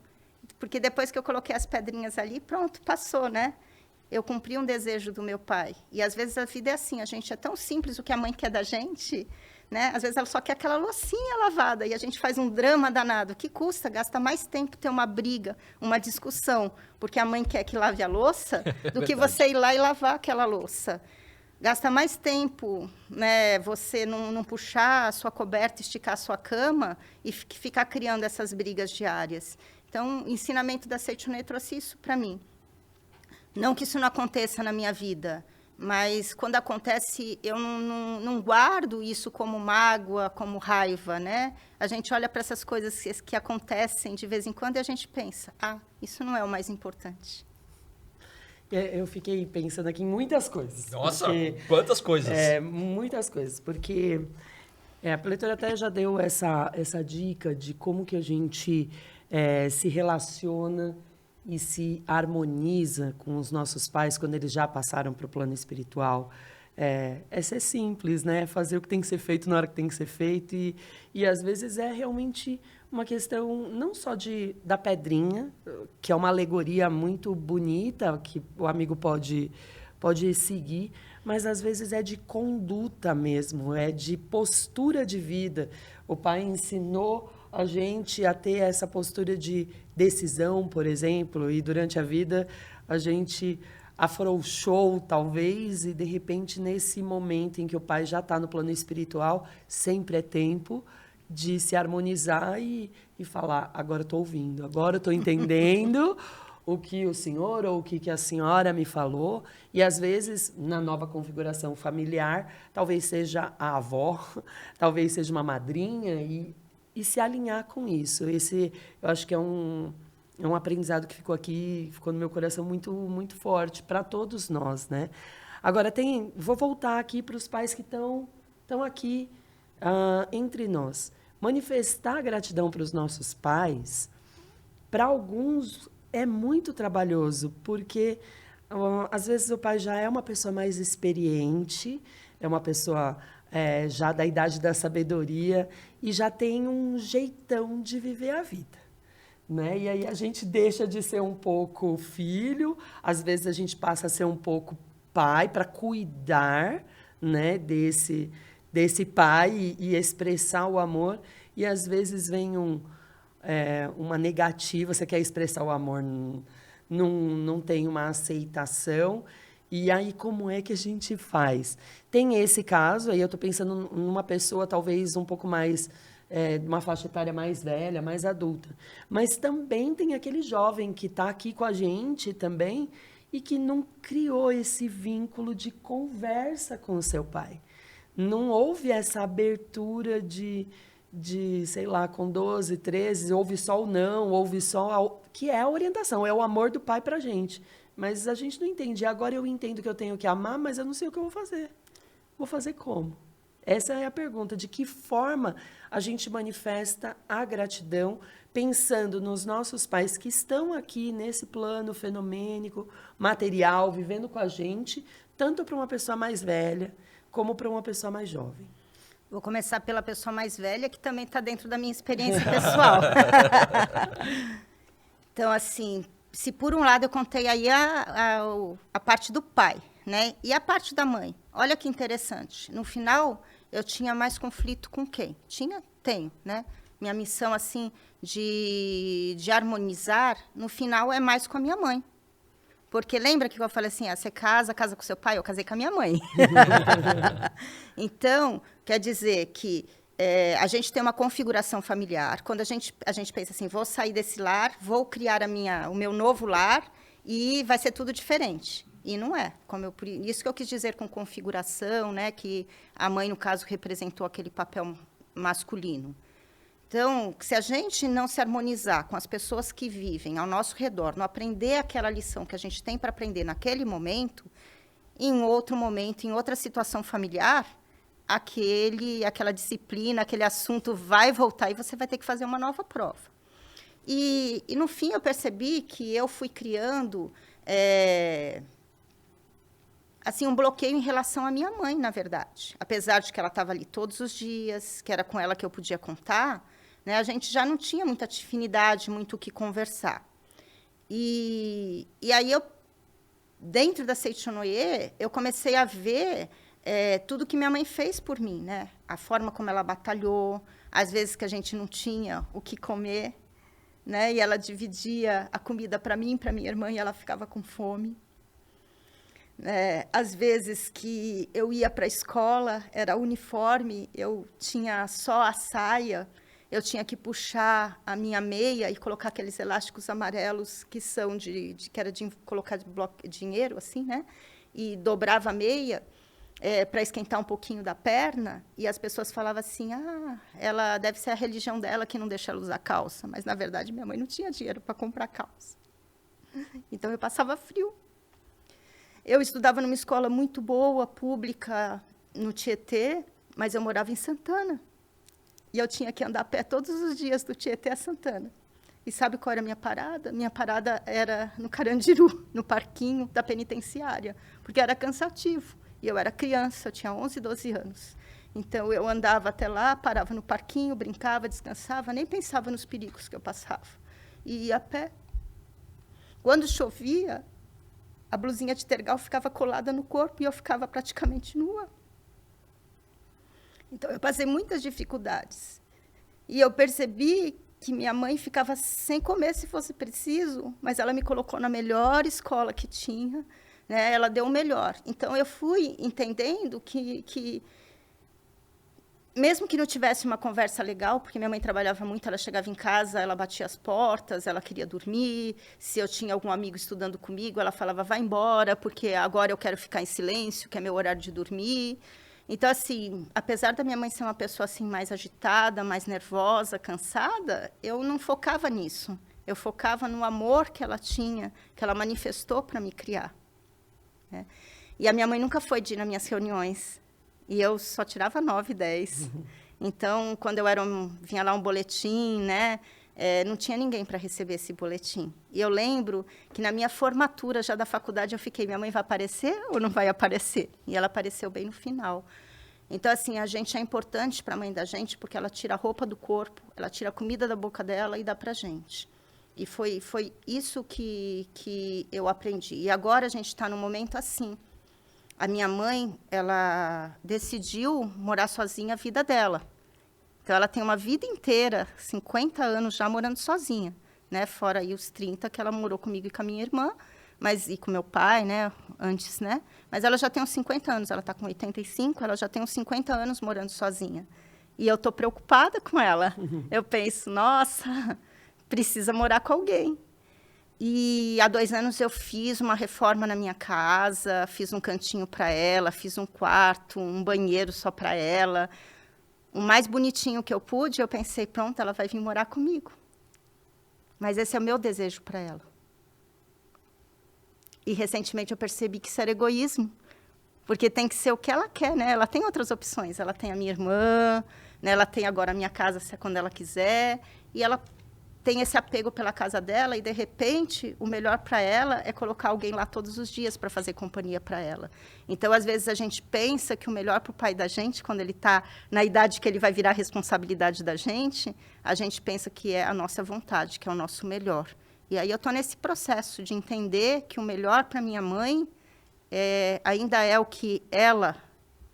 Porque depois que eu coloquei as pedrinhas ali, pronto, passou, né? Eu cumpri um desejo do meu pai. E, às vezes, a vida é assim, a gente é tão simples o que a mãe quer da gente, né? Às vezes, ela só quer aquela loucinha lavada, e a gente faz um drama danado. Que custa? Gasta mais tempo ter uma briga, uma discussão, porque a mãe quer que lave a louça, do que você ir lá e lavar aquela louça. Gasta mais tempo, né, você não puxar a sua coberta, esticar a sua cama e ficar criando essas brigas diárias. Então, o ensinamento da Seichonoye trouxe isso para mim. Não que isso não aconteça na minha vida, mas quando acontece, eu não guardo isso como mágoa, como raiva, né? A gente olha para essas coisas que acontecem de vez em quando e a gente pensa: isso não é o mais importante. Eu fiquei pensando aqui em muitas coisas. Nossa, quantas coisas! Muitas coisas, porque a preletora até já deu essa dica de como que a gente se relaciona e se harmoniza com os nossos pais quando eles já passaram para o plano espiritual. É ser simples, né? Fazer o que tem que ser feito na hora que tem que ser feito. E às vezes, é realmente uma questão não só da pedrinha, que é uma alegoria muito bonita, que o amigo pode seguir, mas, às vezes, é de conduta mesmo, é de postura de vida. O pai ensinou a gente a ter essa postura de decisão, por exemplo, e durante a vida a gente afrouxou, talvez, e, de repente, nesse momento em que o pai já está no plano espiritual, sempre é tempo de se harmonizar e falar: agora estou ouvindo, agora estou entendendo o que o senhor ou o que a senhora me falou. E, às vezes, na nova configuração familiar, talvez seja a avó, talvez seja uma madrinha, e se alinhar com isso. Esse, eu acho que é um aprendizado que ficou no meu coração muito, muito forte para todos nós, né? Agora, vou voltar aqui para os pais que estão aqui entre nós. Manifestar gratidão para os nossos pais Para alguns é muito trabalhoso, porque às vezes o pai já é uma pessoa mais experiente, é uma pessoa já da idade da sabedoria e já tem um jeitão de viver a vida, né? E aí a gente deixa de ser um pouco filho, às vezes a gente passa a ser um pouco pai para cuidar, né, desse pai e expressar o amor, e às vezes vem uma negativa, você quer expressar o amor, não tem uma aceitação. E aí, como é que a gente faz? Tem esse caso, aí eu estou pensando numa pessoa talvez um pouco mais, de uma faixa etária mais velha, mais adulta. Mas também tem aquele jovem que está aqui com a gente também e que não criou esse vínculo de conversa com o seu pai. Não houve essa abertura de sei lá, com 12, 13, ouve só o não, ouve só... que é a orientação, é o amor do pai para a gente. Mas a gente não entende. Agora eu entendo que eu tenho que amar, mas eu não sei o que eu vou fazer. Vou fazer como? Essa é a pergunta. De que forma a gente manifesta a gratidão pensando nos nossos pais que estão aqui nesse plano fenomênico, material, vivendo com a gente, tanto para uma pessoa mais velha como para uma pessoa mais jovem? Vou começar pela pessoa mais velha, que também está dentro da minha experiência pessoal. Então, assim, se por um lado eu contei aí a parte do pai, né? E a parte da mãe. Olha que interessante. No final, eu tinha mais conflito com quem? Tenho, né? Minha missão, assim, de harmonizar, no final, é mais com a minha mãe. Porque lembra que eu falei assim, você casa com seu pai? Eu casei com a minha mãe. Então, quer dizer que a gente tem uma configuração familiar. Quando a gente pensa assim, vou sair desse lar, vou criar o meu novo lar e vai ser tudo diferente. E não é. Isso que eu quis dizer com configuração, né? Que a mãe, no caso, representou aquele papel masculino. Então, se a gente não se harmonizar com as pessoas que vivem ao nosso redor, não aprender aquela lição que a gente tem para aprender naquele momento, em outro momento, em outra situação familiar, aquela disciplina, aquele assunto vai voltar e você vai ter que fazer uma nova prova. E no fim, eu percebi que eu fui criando assim, um bloqueio em relação à minha mãe, na verdade. Apesar de que ela estava ali todos os dias, que era com ela que eu podia contar, né, a gente já não tinha muita afinidade, muito o que conversar. E aí, dentro da Seitonoye, eu comecei a ver tudo que minha mãe fez por mim, né? A forma como ela batalhou, às vezes que a gente não tinha o que comer, né? E ela dividia a comida para mim, para minha irmã, e ela ficava com fome. Às vezes que eu ia para a escola, era uniforme, eu tinha só a saia, eu tinha que puxar a minha meia e colocar aqueles elásticos amarelos que são que era de colocar dinheiro, assim, né? E dobrava a meia para esquentar um pouquinho da perna, e as pessoas falavam assim, ela deve ser a religião dela que não deixa ela usar calça, mas, na verdade, minha mãe não tinha dinheiro para comprar calça. Então, eu passava frio. Eu estudava numa escola muito boa, pública, no Tietê, mas eu morava em Santana. E eu tinha que andar a pé todos os dias do Tietê a Santana. E sabe qual era a minha parada? Minha parada era no Carandiru, no parquinho da penitenciária, porque era cansativo. E eu era criança, eu tinha 11, 12 anos. Então, eu andava até lá, parava no parquinho, brincava, descansava, nem pensava nos perigos que eu passava. E ia a pé. Quando chovia, a blusinha de tergal ficava colada no corpo e eu ficava praticamente nua. Então, eu passei muitas dificuldades. E eu percebi que minha mãe ficava sem comer se fosse preciso, mas ela me colocou na melhor escola que tinha, né? Ela deu o melhor. Então, eu fui entendendo que mesmo que não tivesse uma conversa legal, porque minha mãe trabalhava muito, ela chegava em casa, ela batia as portas, ela queria dormir. Se eu tinha algum amigo estudando comigo, ela falava, vai embora, porque agora eu quero ficar em silêncio, que é meu horário de dormir. Então, assim, apesar da minha mãe ser uma pessoa assim, mais agitada, mais nervosa, cansada, eu não focava nisso. Eu focava no amor que ela tinha, que ela manifestou para me criar, né? E a minha mãe nunca foi de ir nas minhas reuniões. E eu só tirava 9, 10. Então, quando vinha lá um boletim, né, não tinha ninguém para receber esse boletim. E eu lembro que na minha formatura já da faculdade eu fiquei, minha mãe vai aparecer ou não vai aparecer? E ela apareceu bem no final. Então, assim, a gente é importante para a mãe da gente porque ela tira a roupa do corpo, ela tira a comida da boca dela e dá para a gente. E foi isso que eu aprendi. E agora a gente está num momento assim. A minha mãe, ela decidiu morar sozinha a vida dela. Então, ela tem uma vida inteira, 50 anos já morando sozinha, né? Fora aí os 30 que ela morou comigo e com a minha irmã, e com meu pai, né? Antes, né? Mas ela já tem uns 50 anos, ela está com 85, ela já tem uns 50 anos morando sozinha. E eu estou preocupada com ela. Eu penso, nossa, precisa morar com alguém. E há 2 anos eu fiz uma reforma na minha casa, fiz um cantinho para ela, fiz um quarto, um banheiro só para ela. O mais bonitinho que eu pude, eu pensei, pronto, ela vai vir morar comigo. Mas esse é o meu desejo para ela. E recentemente eu percebi que isso era egoísmo, porque tem que ser o que ela quer, né? Ela tem outras opções, ela tem a minha irmã, né? Ela tem agora a minha casa, se é quando ela quiser, e ela tem esse apego pela casa dela, e de repente o melhor para ela é colocar alguém lá todos os dias para fazer companhia para ela. Então, às vezes, a gente pensa que o melhor para o pai da gente, quando ele está na idade que ele vai virar responsabilidade da gente, a gente pensa que é a nossa vontade, que é o nosso melhor. E aí eu estou nesse processo de entender que o melhor para minha mãe ainda é o que ela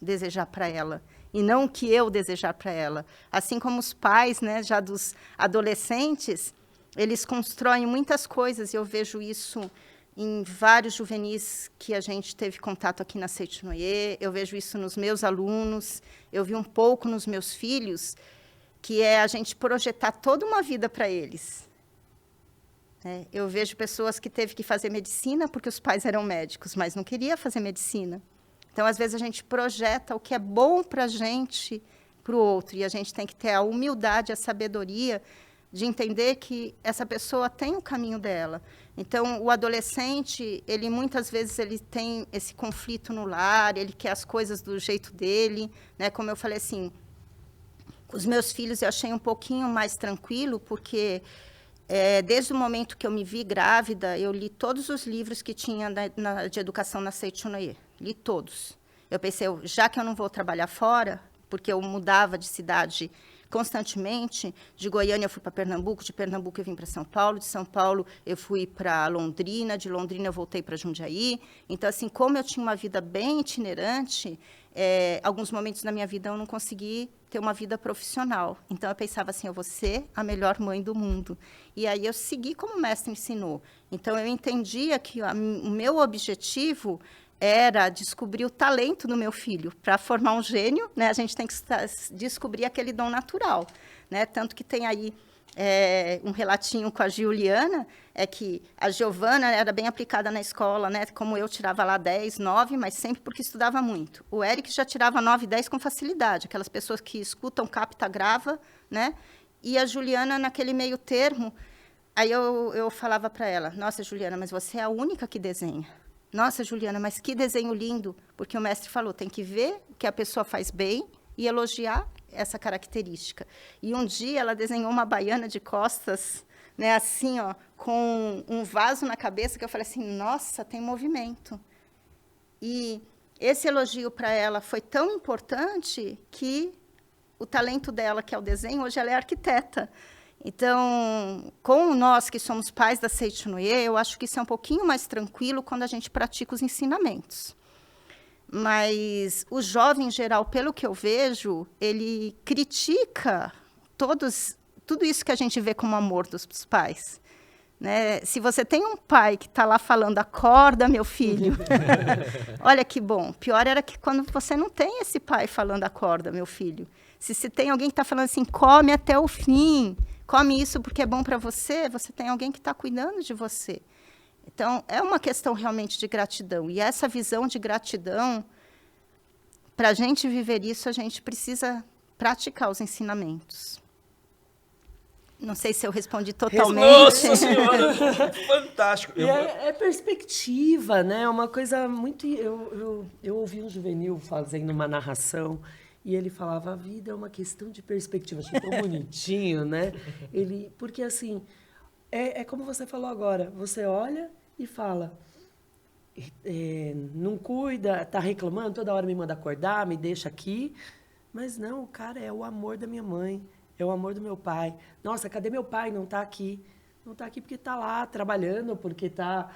desejar para ela, e não o que eu desejar para ela. Assim como os pais, né, já dos adolescentes, eles constroem muitas coisas, e eu vejo isso em vários juvenis que a gente teve contato aqui na Seitinoye, eu vejo isso nos meus alunos, eu vi um pouco nos meus filhos, que é a gente projetar toda uma vida para eles. Eu vejo pessoas que teve que fazer medicina porque os pais eram médicos, mas não queria fazer medicina. Então, às vezes, a gente projeta o que é bom para a gente, para o outro, e a gente tem que ter a humildade, a sabedoria de entender que essa pessoa tem o caminho dela. Então, o adolescente, ele muitas vezes ele tem esse conflito no lar, ele quer as coisas do jeito dele, né? Como eu falei assim, com os meus filhos eu achei um pouquinho mais tranquilo, porque desde o momento que eu me vi grávida, eu li todos os livros que tinha de educação na Seitinoye. Li todos. Eu pensei, já que eu não vou trabalhar fora, porque eu mudava de cidade constantemente, de Goiânia eu fui para Pernambuco, de Pernambuco eu vim para São Paulo, de São Paulo eu fui para Londrina, de Londrina eu voltei para Jundiaí. Então, assim, como eu tinha uma vida bem itinerante, alguns momentos da minha vida eu não consegui ter uma vida profissional. Então, eu pensava assim, eu vou ser a melhor mãe do mundo. E aí eu segui como o mestre ensinou. Então, eu entendia que o meu objetivo era descobrir o talento do meu filho. Para formar um gênio, né, a gente tem que descobrir aquele dom natural, né? Tanto que tem aí um relatinho com a Juliana, que a Giovana era bem aplicada na escola, né? Como eu tirava lá 10, 9, mas sempre porque estudava muito. O Eric já tirava 9, 10 com facilidade, aquelas pessoas que escutam, capta, grava, né? E a Juliana, naquele meio termo, aí eu falava para ela, nossa, Juliana, mas você é a única que desenha. Nossa, Juliana, mas que desenho lindo, porque o mestre falou, tem que ver o que a pessoa faz bem e elogiar essa característica. E um dia ela desenhou uma baiana de costas, né, assim, ó, com um vaso na cabeça, que eu falei assim, nossa, tem movimento. E esse elogio para ela foi tão importante que o talento dela, que é o desenho, hoje ela é arquiteta. Então, com nós que somos pais da Seitinoye, eu acho que isso é um pouquinho mais tranquilo quando a gente pratica os ensinamentos. Mas o jovem, em geral, pelo que eu vejo, ele critica tudo isso que a gente vê como amor dos pais. Né? Se você tem um pai que está lá falando, acorda, meu filho, olha que bom. Pior era que quando você não tem esse pai falando, acorda, meu filho. Se tem alguém que está falando assim, come até o fim, come isso porque é bom para você, você tem alguém que está cuidando de você. Então, é uma questão realmente de gratidão. E essa visão de gratidão, para a gente viver isso, a gente precisa praticar os ensinamentos. Não sei se eu respondi totalmente. Nossa Senhora! Fantástico! E é perspectiva, né? É uma coisa muito... Eu ouvi um juvenil fazendo uma narração E ele falava, a vida é uma questão de perspectiva. Achei tão bonitinho, né? Porque assim, é como você falou agora, você olha e fala, não cuida, tá reclamando, toda hora me manda acordar, me deixa aqui. Mas não, o cara é o amor da minha mãe, é o amor do meu pai. Nossa, cadê meu pai? Não tá aqui. Não está aqui porque está lá trabalhando, porque está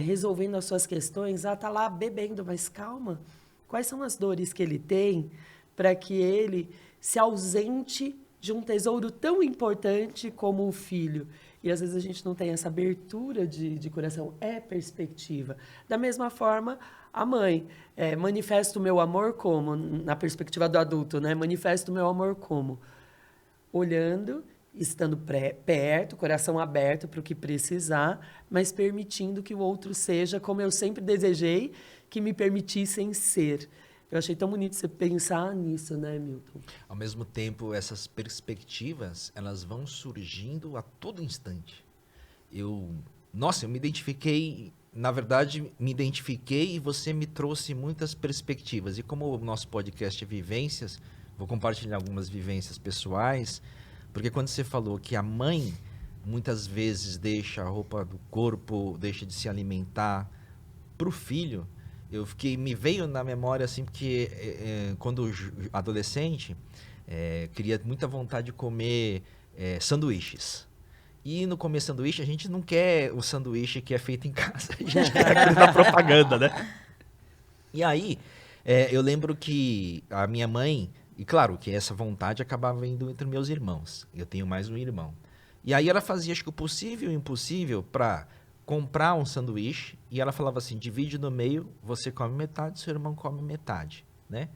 resolvendo as suas questões. Está lá bebendo, mas calma. Quais são as dores que ele tem para que ele se ausente de um tesouro tão importante como o filho? E às vezes a gente não tem essa abertura de coração. É perspectiva. Da mesma forma, a mãe. Manifesto o meu amor como? Na perspectiva do adulto, né? Manifesto o meu amor como? Olhando, estando perto, coração aberto para o que precisar, mas permitindo que o outro seja como eu sempre desejei que me permitissem ser. Eu achei tão bonito você pensar nisso, né, Milton? Ao mesmo tempo, essas perspectivas, elas vão surgindo a todo instante. Eu me identifiquei, na verdade, e você me trouxe muitas perspectivas. E como o nosso podcast é Vivências, vou compartilhar algumas vivências pessoais, porque quando você falou que a mãe muitas vezes deixa a roupa do corpo, deixa de se alimentar para o filho, me veio na memória assim, porque quando adolescente, queria muita vontade de comer sanduíches. E no comer sanduíche, a gente não quer o sanduíche que é feito em casa, a gente quer aquele da propaganda, né? E aí, eu lembro que a minha mãe, e claro que essa vontade acabava indo entre meus irmãos, eu tenho mais um irmão. E aí ela fazia, acho que o possível e o impossível para comprar um sanduíche, e ela falava assim, divide no meio, você come metade, seu irmão come metade, né?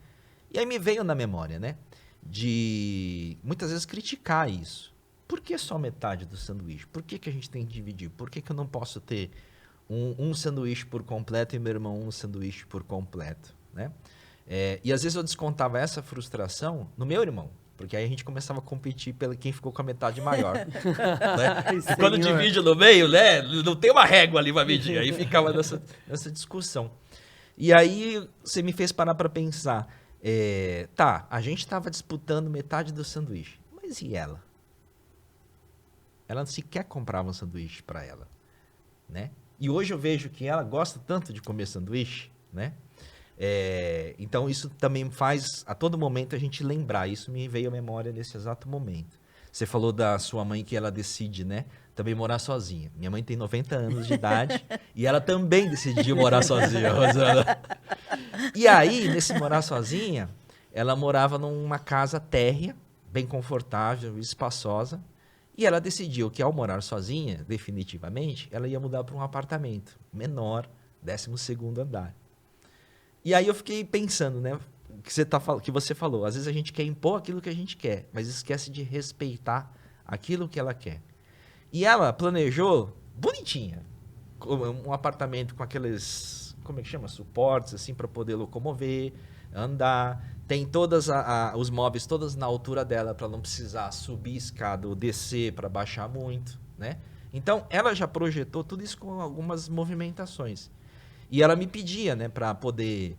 E aí me veio na memória, né, de muitas vezes criticar isso. Por que só metade do sanduíche? Por que a gente tem que dividir? Por que eu não posso ter um sanduíche por completo e meu irmão um sanduíche por completo, né? E às vezes eu descontava essa frustração no meu irmão, porque aí a gente começava a competir pelo quem ficou com a metade maior. Né? E quando divide no meio, né, não tem uma régua ali para medir, aí ficava nessa discussão. E aí você me fez parar para pensar, a gente estava disputando metade do sanduíche, mas e ela? Ela sequer comprava um sanduíche para ela, né? E hoje eu vejo que ela gosta tanto de comer sanduíche, né? Então isso também faz a todo momento a gente lembrar. Isso me veio à memória nesse exato momento. Você falou da sua mãe que ela decide, né, também morar sozinha. Minha mãe tem 90 anos de idade e ela também decidiu morar sozinha, Rosana. E aí, nesse morar sozinha, ela morava numa casa térrea, bem confortável, espaçosa. E ela decidiu que ao morar sozinha, definitivamente, ela ia mudar para um apartamento menor, 12º andar. E aí eu fiquei pensando, né, que você falou, às vezes a gente quer impor aquilo que a gente quer, mas esquece de respeitar aquilo que ela quer. E ela planejou bonitinha, um apartamento com aqueles, como é que chama, suportes assim para poder locomover, andar, tem todos os móveis todos na altura dela para não precisar subir escada ou descer para baixar muito, né? Então ela já projetou tudo isso com algumas movimentações. E ela me pedia, né, para poder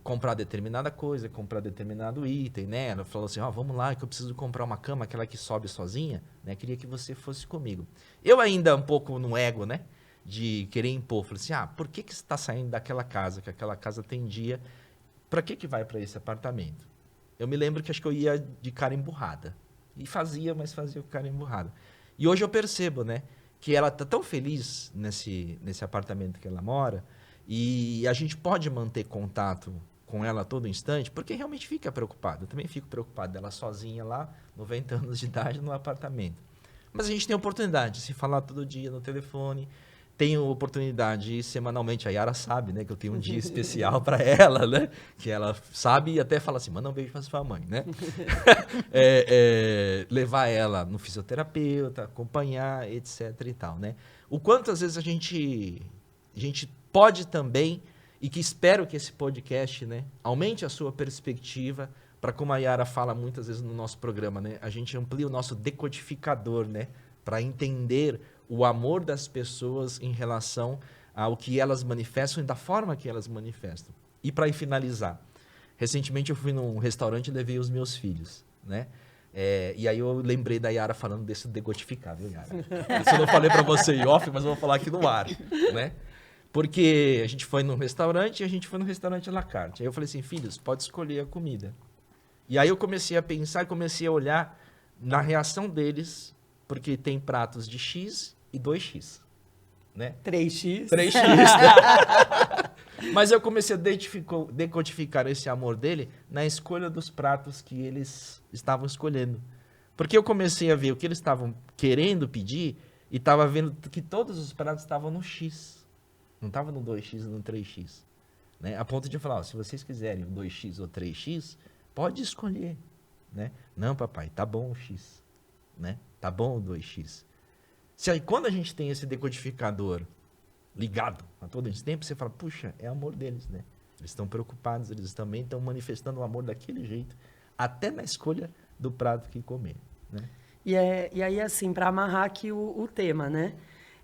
comprar determinada coisa, comprar determinado item, né? Ela falou assim, vamos lá que eu preciso comprar uma cama, aquela que sobe sozinha, né? Queria que você fosse comigo. Eu ainda um pouco no ego, né, de querer impor. Falei assim, por que você está saindo daquela casa, que aquela casa tendia, para que vai para esse apartamento? Eu me lembro que acho que eu ia de cara emburrada. E fazia com cara emburrada. E hoje eu percebo, né, que ela está tão feliz nesse apartamento que ela mora, e a gente pode manter contato com ela a todo instante, porque realmente fica preocupado. Eu também fico preocupado dela sozinha lá, 90 anos de idade, no apartamento. Mas a gente tem a oportunidade de se falar todo dia no telefone, tenho oportunidade semanalmente, a Yara sabe, né, que eu tenho um dia especial para ela, né, que ela sabe e até fala assim, manda um beijo para sua mãe, né, levar ela no fisioterapeuta, acompanhar, etc e tal, né. O quanto às vezes a gente pode também, e que espero que esse podcast, né, aumente a sua perspectiva, para como a Yara fala muitas vezes no nosso programa, né, a gente amplia o nosso decodificador, né, para entender o amor das pessoas em relação ao que elas manifestam e da forma que elas manifestam. E para finalizar, Recentemente eu fui num restaurante e levei os meus filhos, né? E aí eu lembrei da Yara falando desse degotificar, viu, Yara? Isso eu não falei pra você em off, mas eu vou falar aqui no ar, né? Porque a gente foi num restaurante e a gente foi num restaurante à la carte. Aí eu falei assim, filhos, pode escolher a comida. E aí eu comecei a pensar e comecei a olhar na reação deles, porque tem pratos de X e 2X, né? 3x. 3X. Né? Mas eu comecei a decodificar esse amor dele na escolha dos pratos que eles estavam escolhendo. Porque eu comecei a ver o que eles estavam querendo pedir e estava vendo que todos os pratos estavam no X. Não estava no 2X e no 3X. Né? A ponto de falar, ó, se vocês quiserem o 2X ou 3X, pode escolher. Né? Não, papai, tá bom o X. Né? Tá bom o 2X. Quando a gente tem esse decodificador ligado a todo esse tempo, você fala, puxa, é amor deles, né? Eles estão preocupados, eles também estão manifestando o amor daquele jeito, até na escolha do prato que comer, né? E aí, assim, para amarrar aqui o tema, né?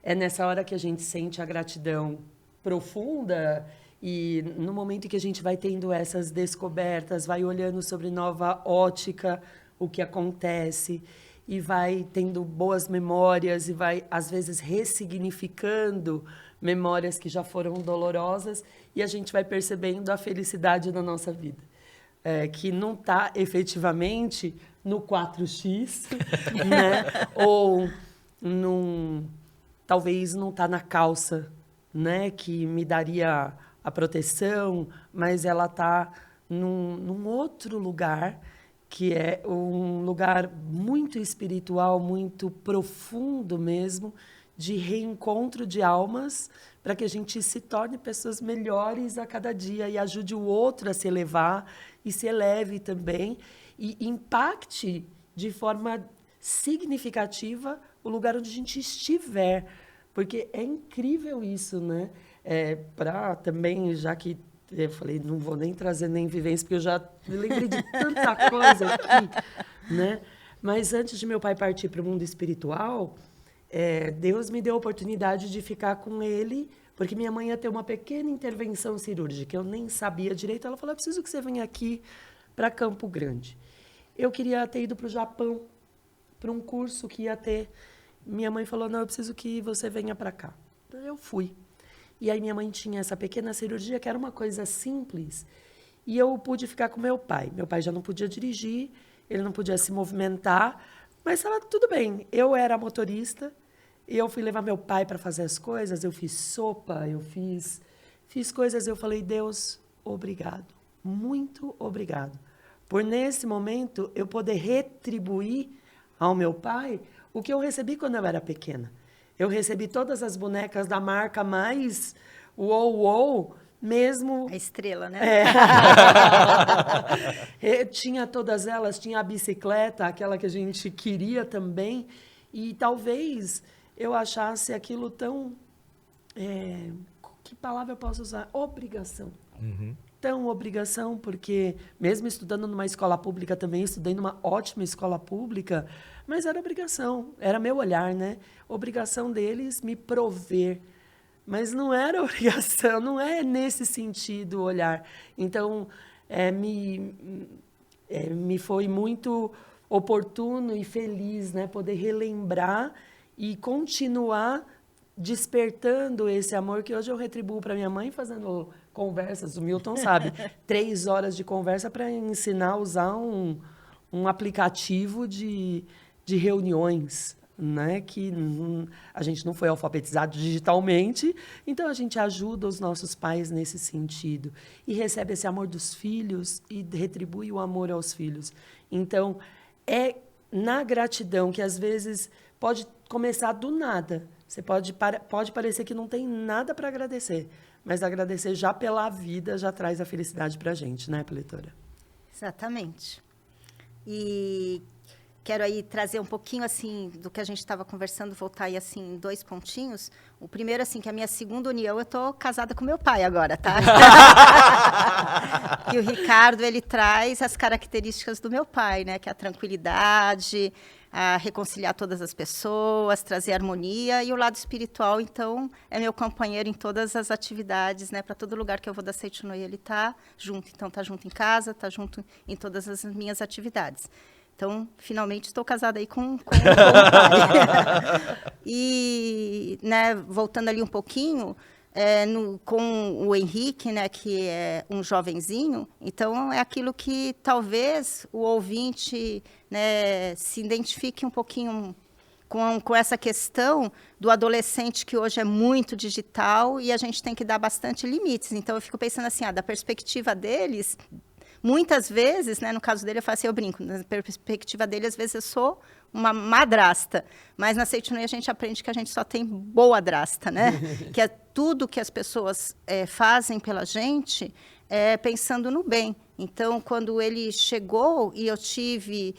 É nessa hora que a gente sente a gratidão profunda e no momento em que a gente vai tendo essas descobertas, vai olhando sobre nova ótica o que acontece e vai tendo boas memórias e vai, às vezes, ressignificando memórias que já foram dolorosas e a gente vai percebendo a felicidade da nossa vida. Que não está efetivamente no 4x, né? Ou talvez não está na calça, né? Que me daria a proteção, mas ela está num outro lugar, que é um lugar muito espiritual, muito profundo mesmo, de reencontro de almas, para que a gente se torne pessoas melhores a cada dia e ajude o outro a se elevar e se eleve também e impacte de forma significativa o lugar onde a gente estiver, porque é incrível isso, né? Para também, já que eu falei, não vou nem trazer nem vivência, porque eu já me lembrei de tanta coisa aqui, né? Mas antes de meu pai partir para o mundo espiritual, Deus me deu a oportunidade de ficar com ele, porque minha mãe ia ter uma pequena intervenção cirúrgica, eu nem sabia direito. Ela falou, eu preciso que você venha aqui para Campo Grande. Eu queria ter ido para o Japão, para um curso que ia ter. Minha mãe falou, não, eu preciso que você venha para cá. Então, eu fui. E aí minha mãe tinha essa pequena cirurgia, que era uma coisa simples, e eu pude ficar com meu pai. Meu pai já não podia dirigir, ele não podia se movimentar, mas estava tudo bem. Eu era motorista, e eu fui levar meu pai para fazer as coisas, eu fiz sopa, eu fiz coisas, eu falei, Deus, obrigado, muito obrigado, por nesse momento eu poder retribuir ao meu pai o que eu recebi quando eu era pequena. Eu recebi todas as bonecas da marca mais uou, mesmo... A estrela, né? Tinha todas elas, tinha a bicicleta, aquela que a gente queria também, e talvez eu achasse aquilo tão... que palavra eu posso usar? Obrigação. Uhum. Tão obrigação, porque mesmo estudando numa escola pública também, estudei numa ótima escola pública, mas era obrigação, era meu olhar, né? Obrigação deles me prover, mas não era obrigação, não é nesse sentido o olhar. Então, me foi muito oportuno e feliz, né? Poder relembrar e continuar despertando esse amor que hoje eu retribuo para minha mãe fazendo conversas, o Milton sabe, 3 horas de conversa para ensinar a usar um aplicativo de reuniões, né? Que a gente não foi alfabetizado digitalmente, então a gente ajuda os nossos pais nesse sentido e recebe esse amor dos filhos e retribui o amor aos filhos. Então, é na gratidão que às vezes pode começar do nada. Você pode parecer que não tem nada para agradecer, mas agradecer já pela vida já traz a felicidade para a gente, né, Peletora? Exatamente. E quero aí trazer um pouquinho, assim, do que a gente estava conversando, voltar aí, assim, em 2 pontinhos. O primeiro, assim, que a minha segunda união, eu tô casada com meu pai agora, tá? E o Ricardo, ele traz as características do meu pai, né? Que é a tranquilidade, a reconciliar todas as pessoas, trazer harmonia. E o lado espiritual, então, é meu companheiro em todas as atividades, né? Para todo lugar que eu vou da Seito-no-ie, ele está junto. Então, está junto em casa, está junto em todas as minhas atividades. Então, finalmente, estou casada aí com o pai. E, né, voltando ali um pouquinho, com o Henrique, né, que é um jovenzinho, então é aquilo que talvez o ouvinte, né, se identifique um pouquinho com essa questão do adolescente que hoje é muito digital e a gente tem que dar bastante limites. Então, eu fico pensando assim, da perspectiva deles... Muitas vezes, né, no caso dele, eu falo assim, eu brinco, na perspectiva dele, às vezes eu sou uma madrasta, mas na Seito-no-ie a gente aprende que a gente só tem boa drasta, né? Que é tudo que as pessoas fazem pela gente pensando no bem. Então, quando ele chegou e eu tive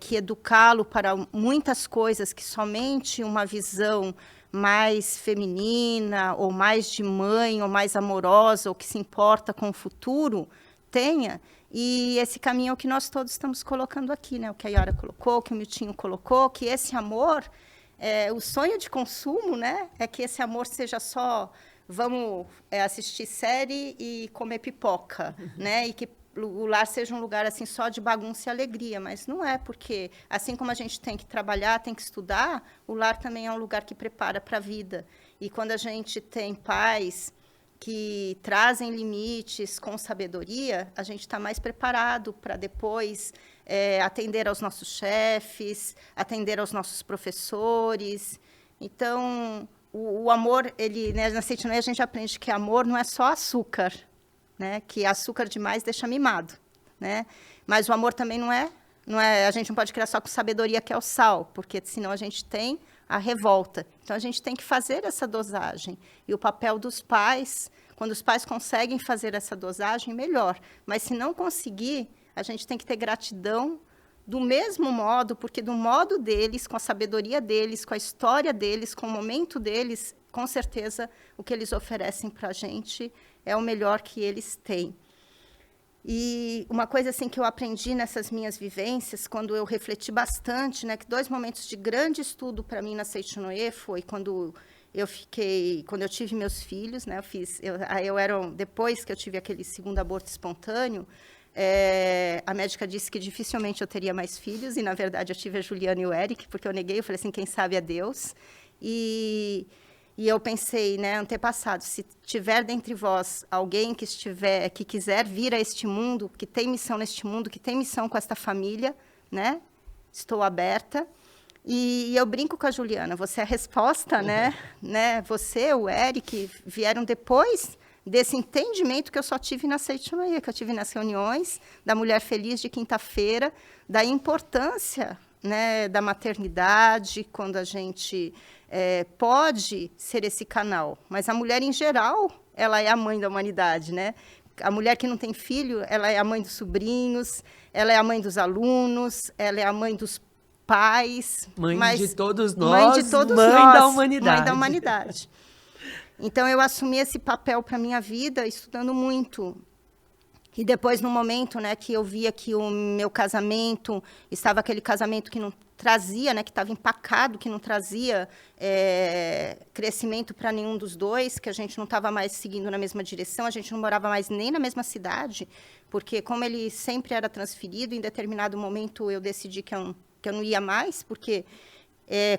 que educá-lo para muitas coisas que somente uma visão mais feminina, ou mais de mãe, ou mais amorosa, ou que se importa com o futuro, tenha. E esse caminho é o que nós todos estamos colocando aqui, né? O que a Yara colocou, o que o Miltinho colocou, que esse amor, o sonho de consumo, né? É que esse amor seja só, vamos assistir série e comer pipoca, né? E que o lar seja um lugar assim só de bagunça e alegria, mas não é, porque assim como a gente tem que trabalhar, tem que estudar, o lar também é um lugar que prepara para a vida. E quando a gente tem pais que trazem limites com sabedoria, a gente está mais preparado para depois atender aos nossos chefes, atender aos nossos professores. Então, o amor, né, na Seito-no-ie a gente aprende que amor não é só açúcar, né, que açúcar demais deixa mimado, né? Mas o amor também não é, a gente não pode criar só com sabedoria, que é o sal, porque senão a gente tem a revolta. Então, a gente tem que fazer essa dosagem. E o papel dos pais, quando os pais conseguem fazer essa dosagem, melhor. Mas, se não conseguir, a gente tem que ter gratidão do mesmo modo, porque do modo deles, com a sabedoria deles, com a história deles, com o momento deles, com certeza, o que eles oferecem para a gente é o melhor que eles têm. E uma coisa assim que eu aprendi nessas minhas vivências, quando eu refleti bastante, né, que 2 momentos de grande estudo para mim na Seito-no-ie foi quando eu tive meus filhos, né, depois que eu tive aquele segundo aborto espontâneo, a médica disse que dificilmente eu teria mais filhos, e na verdade eu tive a Juliana e o Eric, porque eu neguei, eu falei assim, quem sabe é Deus. E eu pensei, né, antepassado, se tiver dentre vós alguém que quiser vir a este mundo, que tem missão neste mundo, que tem missão com esta família, né, estou aberta. E eu brinco com a Juliana, você é a resposta, né? Você, o Eric, vieram depois desse entendimento que eu só tive na Seito-no-ie, que eu tive nas reuniões da Mulher Feliz de quinta-feira, da importância, né, da maternidade, quando a gente pode ser esse canal. Mas a mulher, em geral, ela é a mãe da humanidade, né? A mulher que não tem filho, ela é a mãe dos sobrinhos, ela é a mãe dos alunos, ela é a mãe dos pais. Mãe de todos nós, mãe de todos mãe nós, da humanidade. Mãe da humanidade. Então, eu assumi esse papel para a minha vida estudando muito. E depois, no momento, né, que eu via que o meu casamento estava aquele casamento que não trazia, né, que estava empacado, que não trazia crescimento para nenhum dos dois, que a gente não estava mais seguindo na mesma direção, a gente não morava mais nem na mesma cidade, porque como ele sempre era transferido, em determinado momento eu decidi que eu não ia mais, porque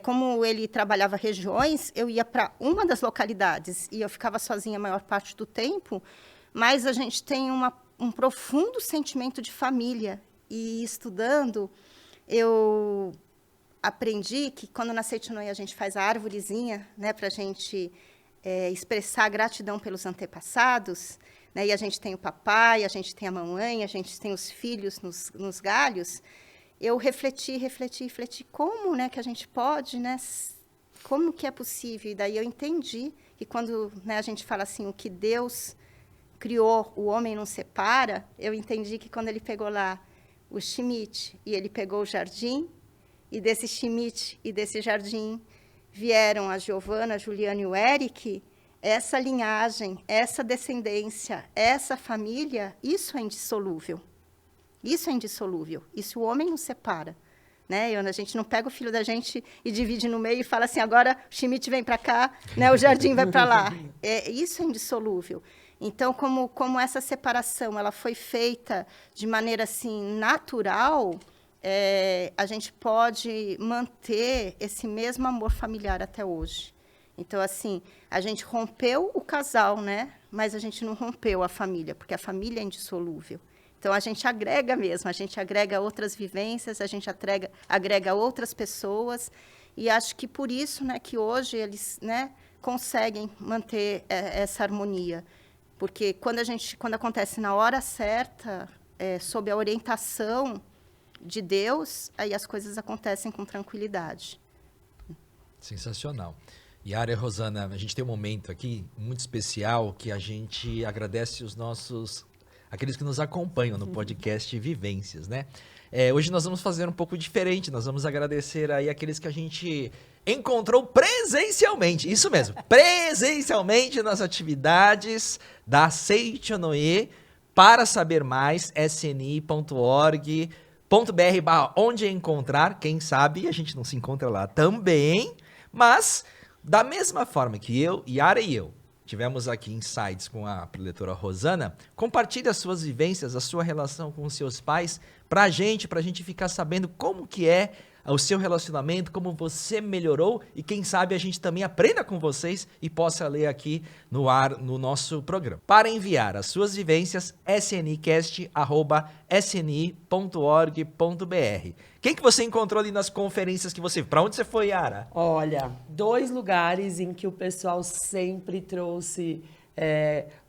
como ele trabalhava regiões, eu ia para uma das localidades e eu ficava sozinha a maior parte do tempo, mas a gente tem um profundo sentimento de família. E estudando, eu aprendi que quando na Seito-no-ie a gente faz a árvorezinha, né, para a gente expressar a gratidão pelos antepassados, né, e a gente tem o papai, a gente tem a mamãe, a gente tem os filhos nos galhos, eu refleti como, né, que a gente pode, né, como que é possível. E daí eu entendi que quando, né, a gente fala assim, o que Deus criou, o homem não separa, eu entendi que quando ele pegou lá o Schmidt e ele pegou o jardim, e desse Schmidt e desse jardim vieram a Giovana, a Juliana e o Eric, essa linhagem, essa descendência, essa família, isso é indissolúvel. Isso é indissolúvel. Isso o homem não separa. né? A gente não pega o filho da gente e divide no meio e fala assim, agora o Schmidt vem para cá, né? O Jardim vai para lá. Isso é indissolúvel. Então, como essa separação ela foi feita de maneira assim natural, a gente pode manter esse mesmo amor familiar até hoje. Então, assim, a gente rompeu o casal, né? Mas a gente não rompeu a família, porque a família é indissolúvel. Então, a gente agrega mesmo, a gente agrega outras vivências, a gente agrega outras pessoas. E acho que por isso, né, que hoje eles, né, conseguem manter essa harmonia. Porque quando acontece na hora certa, sob a orientação de Deus, aí as coisas acontecem com tranquilidade. Sensacional. Yara e Rosana, a gente tem um momento aqui muito especial que a gente agradece aqueles que nos acompanham no podcast Vivências, né? Hoje nós vamos fazer um pouco diferente, nós vamos agradecer aí aqueles que a gente encontrou presencialmente, isso mesmo, presencialmente nas atividades da Seichonoye. Para saber mais, sni.org.br/onde encontrar, quem sabe a gente não se encontra lá também, mas da mesma forma que eu, Yara e eu, tivemos aqui insights com a preletora Rosana, compartilhe as suas vivências, a sua relação com os seus pais, pra gente ficar sabendo como que é o seu relacionamento, como você melhorou e quem sabe a gente também aprenda com vocês e possa ler aqui no ar, no nosso programa. Para enviar as suas vivências, sncast@sni.org.br. Quem que você encontrou ali nas conferências que você... Para onde você foi, Yara? Olha, 2 lugares em que o pessoal sempre trouxe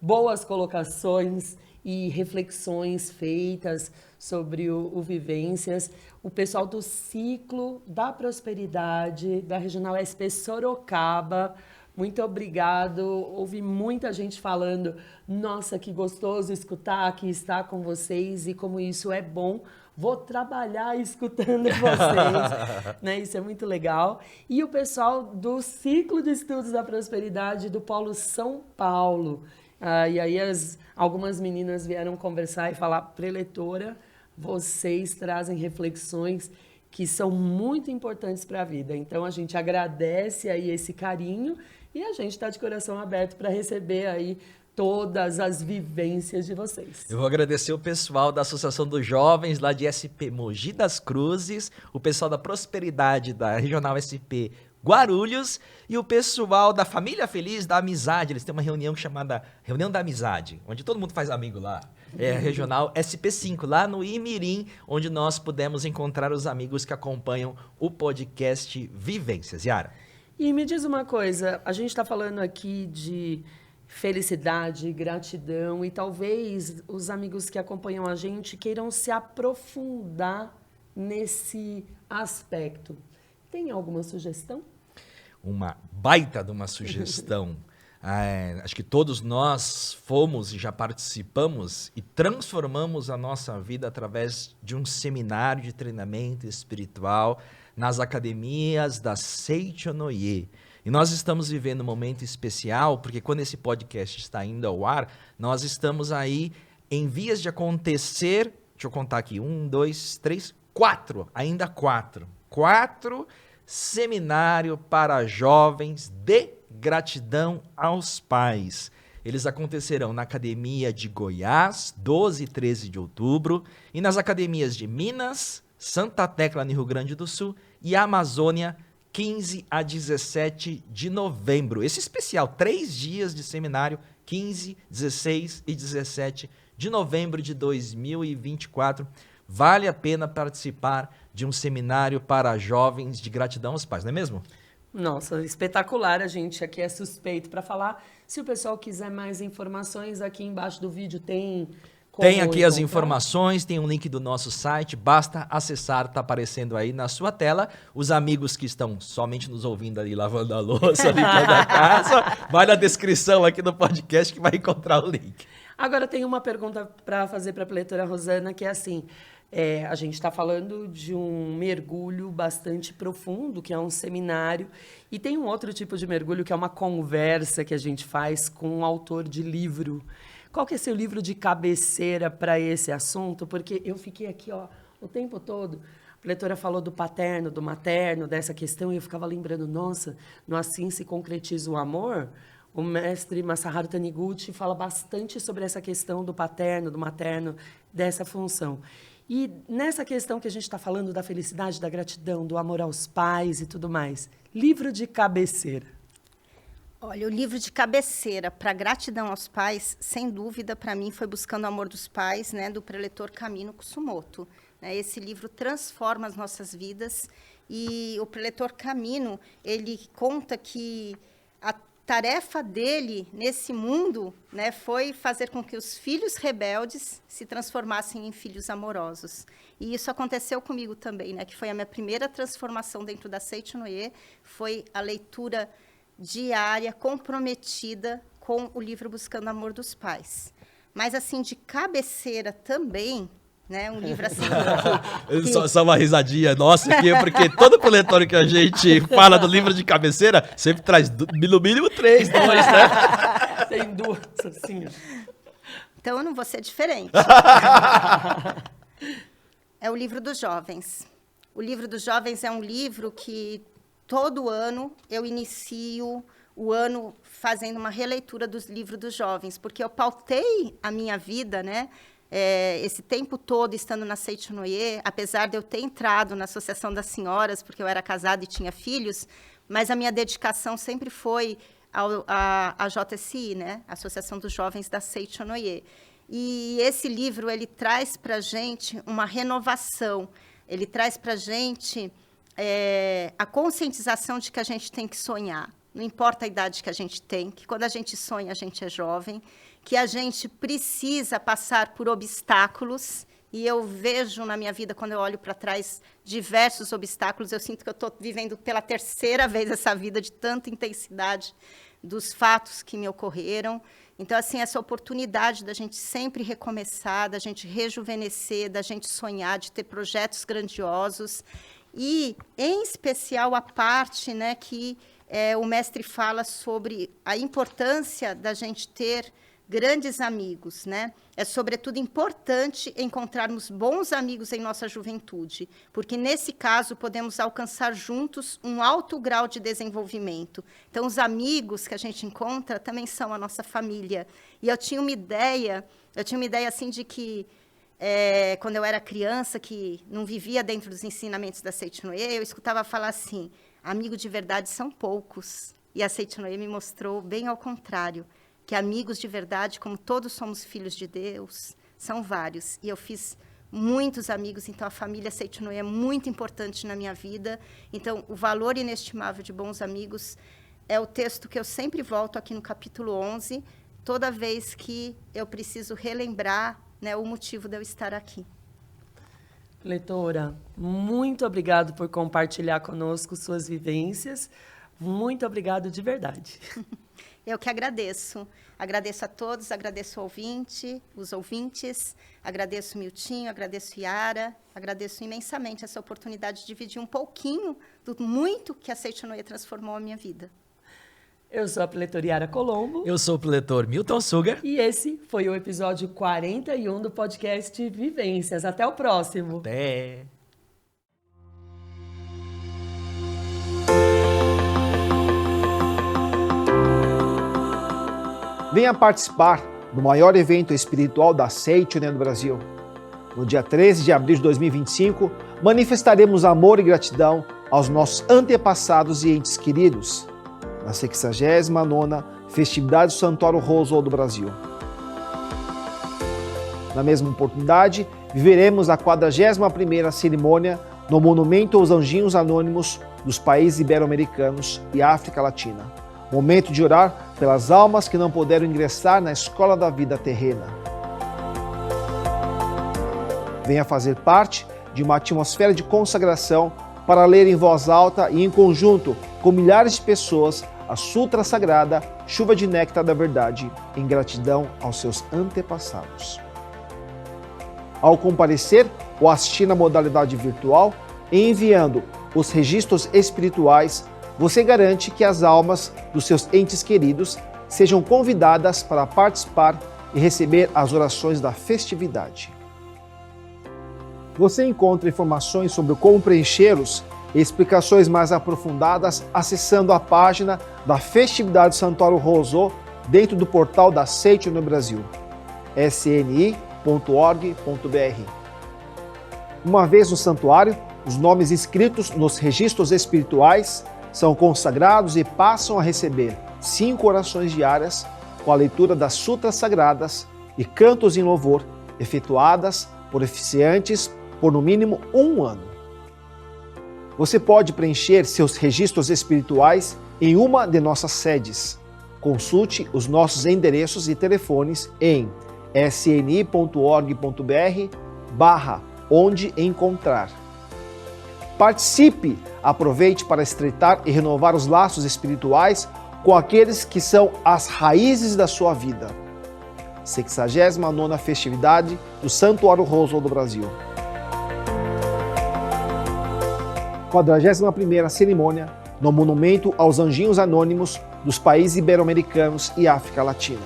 boas colocações e reflexões feitas sobre o Vivências. O pessoal do Ciclo da Prosperidade, da Regional SP Sorocaba, muito obrigado. Ouvi muita gente falando, nossa, que gostoso escutar aqui, estar com vocês e como isso é bom. Vou trabalhar escutando vocês, né? Isso é muito legal. E o pessoal do Ciclo de Estudos da Prosperidade do Polo São Paulo. E aí algumas meninas vieram conversar e falar, preletora, vocês trazem reflexões que são muito importantes para a vida. Então, a gente agradece aí esse carinho e a gente está de coração aberto para receber aí todas as vivências de vocês. Eu vou agradecer o pessoal da Associação dos Jovens lá de SP Mogi das Cruzes, o pessoal da Prosperidade da Regional SP Guarulhos e o pessoal da Família Feliz da Amizade. Eles têm uma reunião chamada Reunião da Amizade, onde todo mundo faz amigo lá. É a Regional SP5, lá no Imirim, onde nós pudemos encontrar os amigos que acompanham o podcast Vivências. Yara. E me diz uma coisa, a gente está falando aqui de felicidade, gratidão e talvez os amigos que acompanham a gente queiram se aprofundar nesse aspecto. Tem alguma sugestão? Uma baita de uma sugestão. Acho que todos nós fomos e já participamos e transformamos a nossa vida através de um seminário de treinamento espiritual nas academias da Seichonoye. E nós estamos vivendo um momento especial, porque quando esse podcast está indo ao ar, nós estamos aí em vias de acontecer, deixa eu contar aqui, 1, 2, 3, 4, ainda 4 seminário para jovens de gratidão aos pais. Eles acontecerão na Academia de Goiás, 12 e 13 de outubro, e nas academias de Minas, Santa Tecla, no Rio Grande do Sul, e Amazônia, 15 a 17 de novembro. Esse especial, 3 dias de seminário, 15, 16 e 17 de novembro de 2024. Vale a pena participar de um seminário para jovens de gratidão aos pais, não é mesmo? Nossa, espetacular. A gente aqui é suspeito para falar. Se o pessoal quiser mais informações, aqui embaixo do vídeo tem como tem aqui as encontrar. informações, tem um link do nosso site, basta acessar, está aparecendo aí na sua tela. Os amigos que estão somente nos ouvindo ali, lavando a louça, limpando a casa, vai na descrição aqui do podcast que vai encontrar o link. Agora tem uma pergunta para fazer para a preletora Rosana, que é assim, a gente está falando de um mergulho bastante profundo, que é um seminário, e tem um outro tipo de mergulho, que é uma conversa que a gente faz com um autor de livro. Qual que é seu livro de cabeceira para esse assunto? Porque eu fiquei aqui o tempo todo A leitora falou do paterno, do materno, dessa questão, e eu ficava lembrando, nossa, no Assim se concretiza o amor. O mestre Masaharu Taniguchi fala bastante sobre essa questão do paterno, do materno, dessa função. E nessa questão que a gente está falando da felicidade, da gratidão, do amor aos pais e tudo mais, livro de cabeceira. Olha, o livro de cabeceira para gratidão aos pais, sem dúvida, para mim, foi Buscando o Amor dos Pais, né, do preletor Kamino Kusumoto. Esse livro transforma as nossas vidas e o preletor Kamino, ele conta que a tarefa dele nesse mundo, né, foi fazer com que os filhos rebeldes se transformassem em filhos amorosos. E isso aconteceu comigo também, né, que foi a minha primeira transformação dentro da Seicho-no-ie, foi a leitura diária, comprometida com o livro Buscando o Amor dos Pais. Mas, assim, de cabeceira também, né, um livro assim... Só uma risadinha nossa aqui, porque todo coletório que a gente fala do livro de cabeceira sempre traz, no mínimo, 3, 2, né? Tem duas, assim. Então, eu não vou ser diferente. É o livro dos jovens. O livro dos jovens é um livro que todo ano eu inicio o ano fazendo uma releitura dos livros dos jovens, porque eu pautei a minha vida, né, esse tempo todo estando na Seicho-no-ie, apesar de eu ter entrado na Associação das Senhoras, porque eu era casada e tinha filhos, mas a minha dedicação sempre foi à JSI, né, Associação dos Jovens da Seicho-no-ie. E esse livro, ele traz para a gente uma renovação, ele traz para a gente a conscientização de que a gente tem que sonhar. Não importa a idade que a gente tem, que quando a gente sonha, a gente é jovem, que a gente precisa passar por obstáculos, e eu vejo na minha vida, quando eu olho para trás, diversos obstáculos, eu sinto que eu estou vivendo pela terceira vez essa vida de tanta intensidade dos fatos que me ocorreram. Então, assim, essa oportunidade da gente sempre recomeçar, da gente rejuvenescer, da gente sonhar, de ter projetos grandiosos, e, em especial, a parte, né, que o mestre fala sobre a importância da gente ter grandes amigos, né? É, sobretudo, importante encontrarmos bons amigos em nossa juventude, porque, nesse caso, podemos alcançar juntos um alto grau de desenvolvimento. Então, os amigos que a gente encontra também são a nossa família. E eu tinha uma ideia assim, de que, quando eu era criança, que não vivia dentro dos ensinamentos da Seicho-no-ie, eu escutava falar assim, amigos de verdade são poucos. E a Seicho-no-ie me mostrou bem ao contrário, que amigos de verdade, como todos somos filhos de Deus, são vários. E eu fiz muitos amigos, então a família Seicho-no-ie é muito importante na minha vida. Então, o valor inestimável de bons amigos é o texto que eu sempre volto aqui no capítulo 11, toda vez que eu preciso relembrar, né, o motivo de eu estar aqui. Leitora, muito obrigado por compartilhar conosco suas vivências. Muito obrigado de verdade. Eu que agradeço. Agradeço a todos, agradeço os ouvintes, agradeço Miltinho, agradeço Yara, agradeço imensamente essa oportunidade de dividir um pouquinho do muito que a Seicho-no-ie transformou a minha vida. Eu sou a preletora Yara Colombo. Eu sou o preletor Milton Sugar. E esse foi o episódio 41 do podcast Vivências. Até o próximo. Até! Venha participar do maior evento espiritual da Seicho-no-ie no Brasil. No dia 13 de abril de 2025, manifestaremos amor e gratidão aos nossos antepassados e entes queridos, na 69ª Festividade do Santuário Roswell do Brasil. Na mesma oportunidade, viveremos a 41ª cerimônia no Monumento aos Anjinhos Anônimos dos países ibero-americanos e África Latina. Momento de orar pelas almas que não puderam ingressar na escola da vida terrena. Venha fazer parte de uma atmosfera de consagração para ler em voz alta e em conjunto com milhares de pessoas a Sutra Sagrada, Chuva de Néctar da Verdade, em gratidão aos seus antepassados. Ao comparecer ou assistir na modalidade virtual, e enviando os registros espirituais, você garante que as almas dos seus entes queridos sejam convidadas para participar e receber as orações da festividade. Você encontra informações sobre como preenchê-los e explicações mais aprofundadas acessando a página da Festividade Santuário Rosso dentro do portal da Seicho no Brasil, sni.org.br. Uma vez no santuário, os nomes inscritos nos registros espirituais são consagrados e passam a receber 5 orações diárias com a leitura das sutras sagradas e cantos em louvor, efetuadas por oficiantes por no mínimo 1 ano. Você pode preencher seus registros espirituais em uma de nossas sedes. Consulte os nossos endereços e telefones em sni.org.br/onde encontrar. Participe! Aproveite para estreitar e renovar os laços espirituais com aqueles que são as raízes da sua vida. 69ª Festividade do Santuário Rosso do Brasil. 41ª Cerimônia no Monumento aos Anjinhos Anônimos dos países ibero-americanos e África Latina.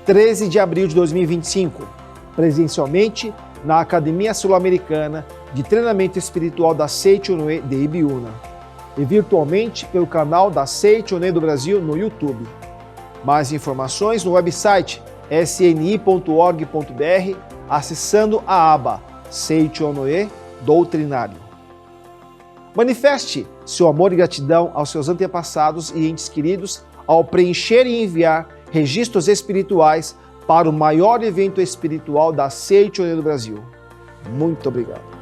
13 de abril de 2025, presencialmente na Academia Sul-Americana de Treinamento Espiritual da Seicho Noe de Ibiúna e virtualmente pelo canal da Seicho Noe do Brasil no YouTube. Mais informações no website sni.org.br acessando a aba Seicho Noe Doutrinário. Manifeste seu amor e gratidão aos seus antepassados e entes queridos ao preencher e enviar registros espirituais para o maior evento espiritual da Seicho Noe do Brasil. Muito obrigado.